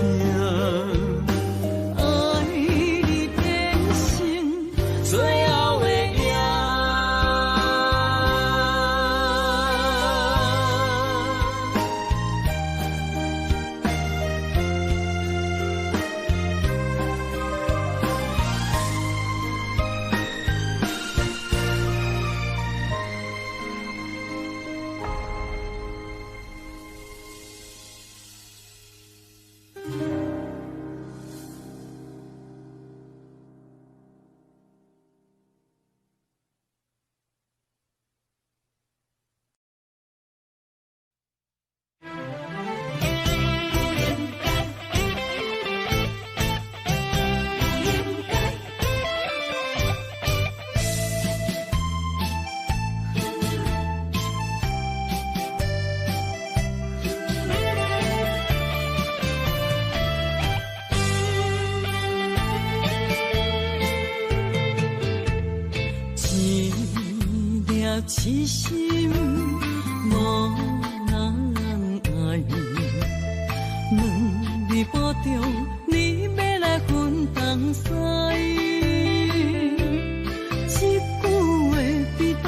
痴心无人爱，两日半中你要来分东西，一句话比刀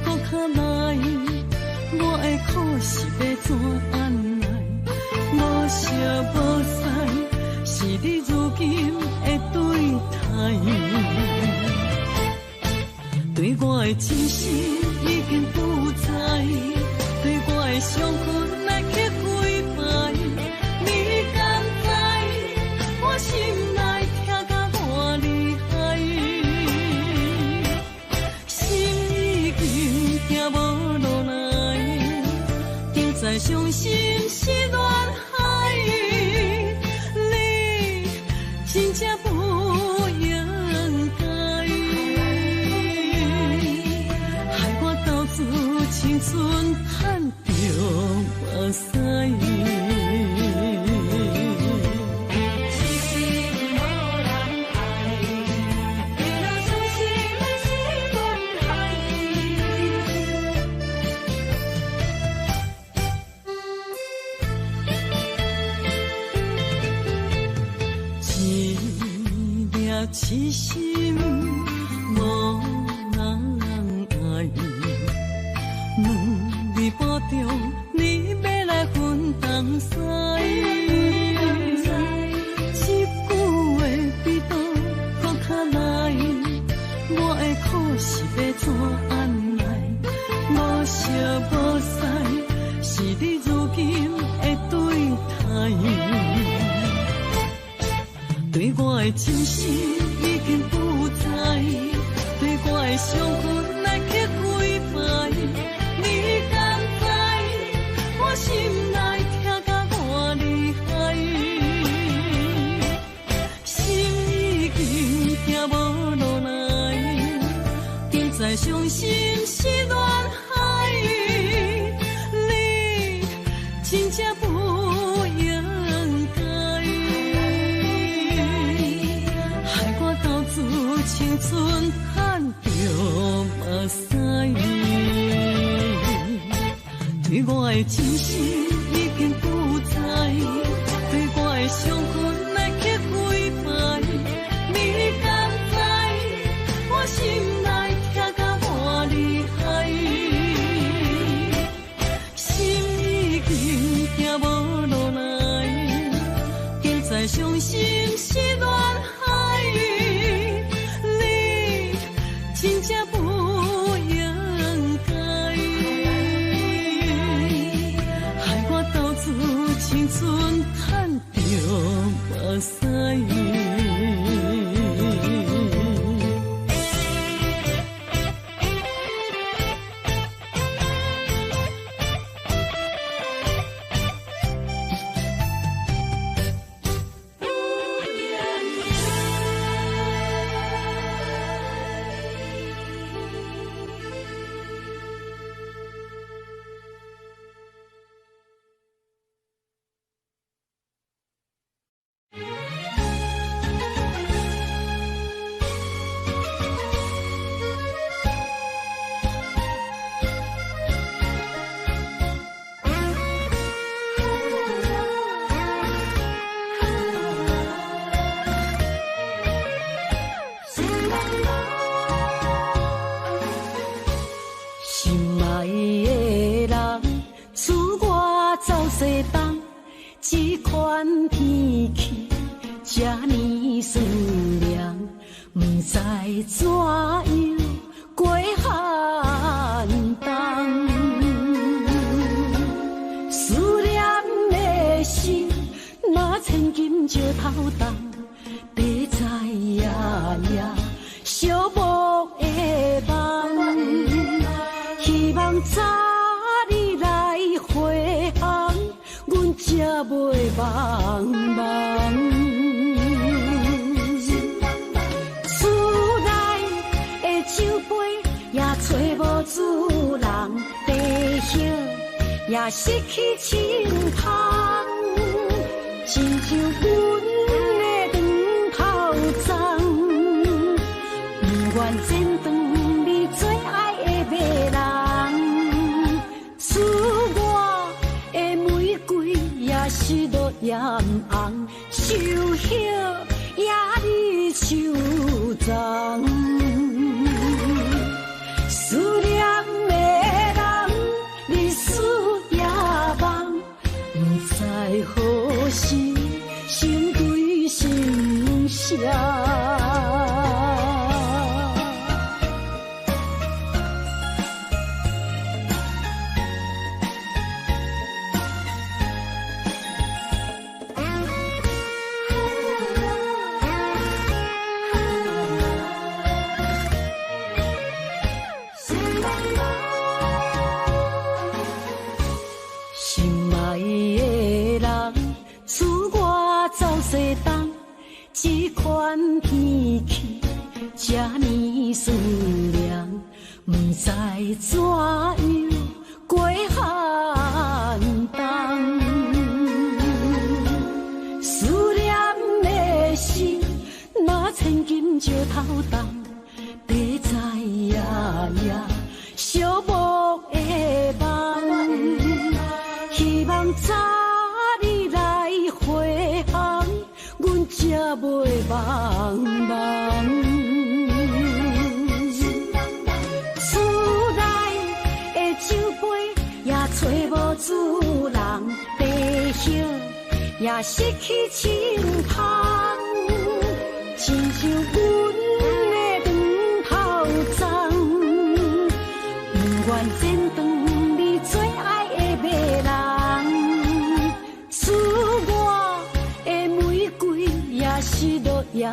搁较来，我的苦是要怎安来？无烧无晒，是你如今的对待。对我的真心已经不知，对我的伤痕来去几摆，你敢知我心内痛甲偌厉害？心已经行无落来，就再伤心是恋海，你真正不应该。青春叹着目屎，痴心无人爱，为了伤心是怨海。一粒痴心无人爱。两日半中，你要来分东西。的真心已经不在，对我的伤痕来去几摆。你敢知我心内痛甲偌厉害？心已经行无落来，今再伤心是恋海。你真正不应该，害我斗志青春赚着目屎。对我的真心已经不在，对我的伤痕来去几摆。你敢知我心内痛甲偌厉害？心已经行无落来，今再伤心是恋海。你真正不应该，害我斗志青春赚着目屎。心爱的人，赐我走西东，这款天气这呢酸凉，不知怎样过寒冬。思念的心，若千金石头重，地在夜夜寂寞的梦。希望早日来回航，阮才袂茫茫。厝内的酒杯也找无主人，地叶也失去青芳，亲像阮的长头鬃，不愿剪断你最爱的迷人。赐我的玫瑰也是落艳红，手叶也你手脏。思念的人，日思夜梦，不知何时心对心伤。西东，这款天气这呢酸凉，不知怎样过寒冬。思念的心，若千金石头重，地在夜夜寂寞的梦。希望早日来回航，阮才袂茫茫。厝内的酒杯也找无主人，地叶也失去青芳，亲像阮的长头鬃，不愿剪断你最爱的迷人。赐我的玫瑰也是落艳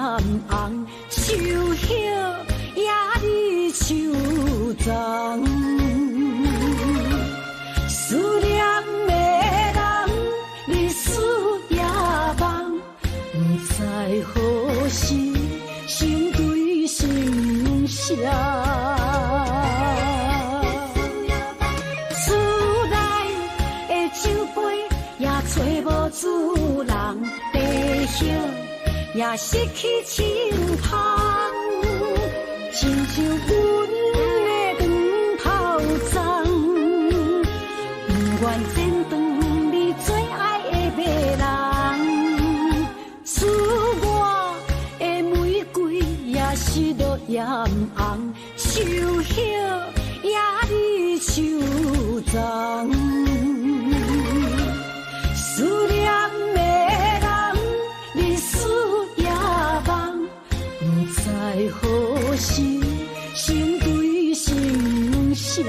主人，地形也失去清芳，亲像阮的长炮仗，不愿剪断你最爱的马人，赐我的玫瑰也是落艳红，手叶也你手脏。思念的人，日思夜梦，不知何时成对心声。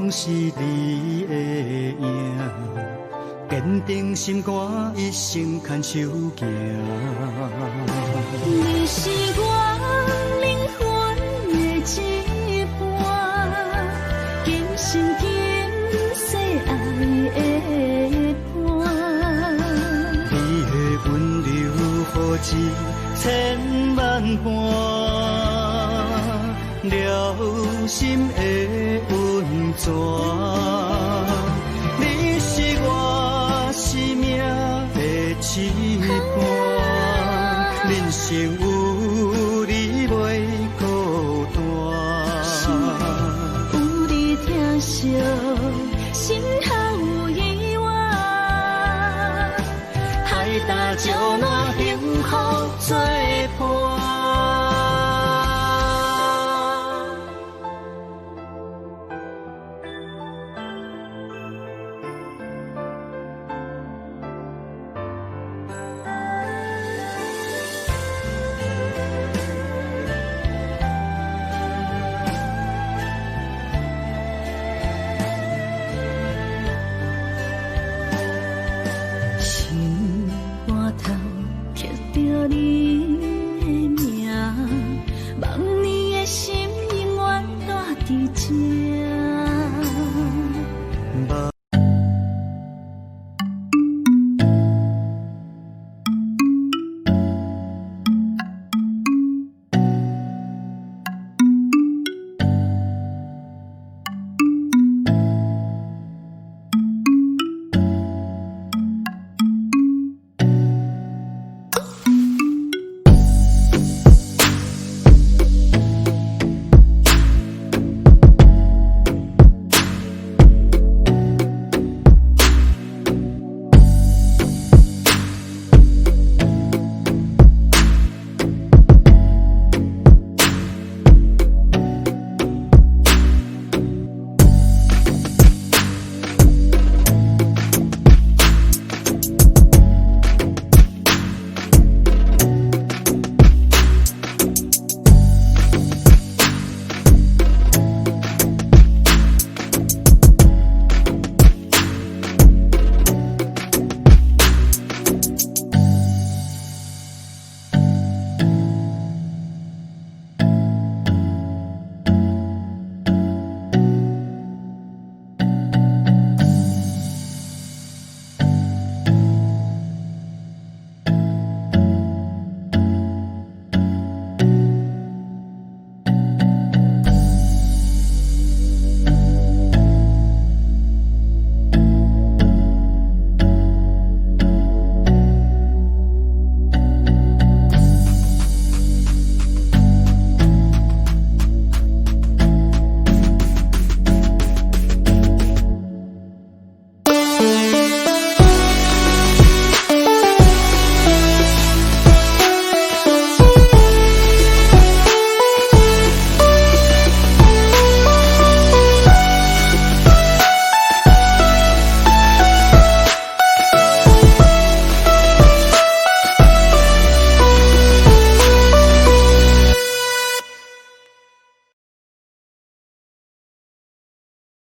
是你的影，坚定心肝，一生牵手行。你是我灵魂的一半，今生今世爱的伴。你的温柔好似千万般，了心的温泉。你是我生命的翅膀，人生有你袂孤单。有你疼惜，心头有意外，海大石烂，幸福作伴。你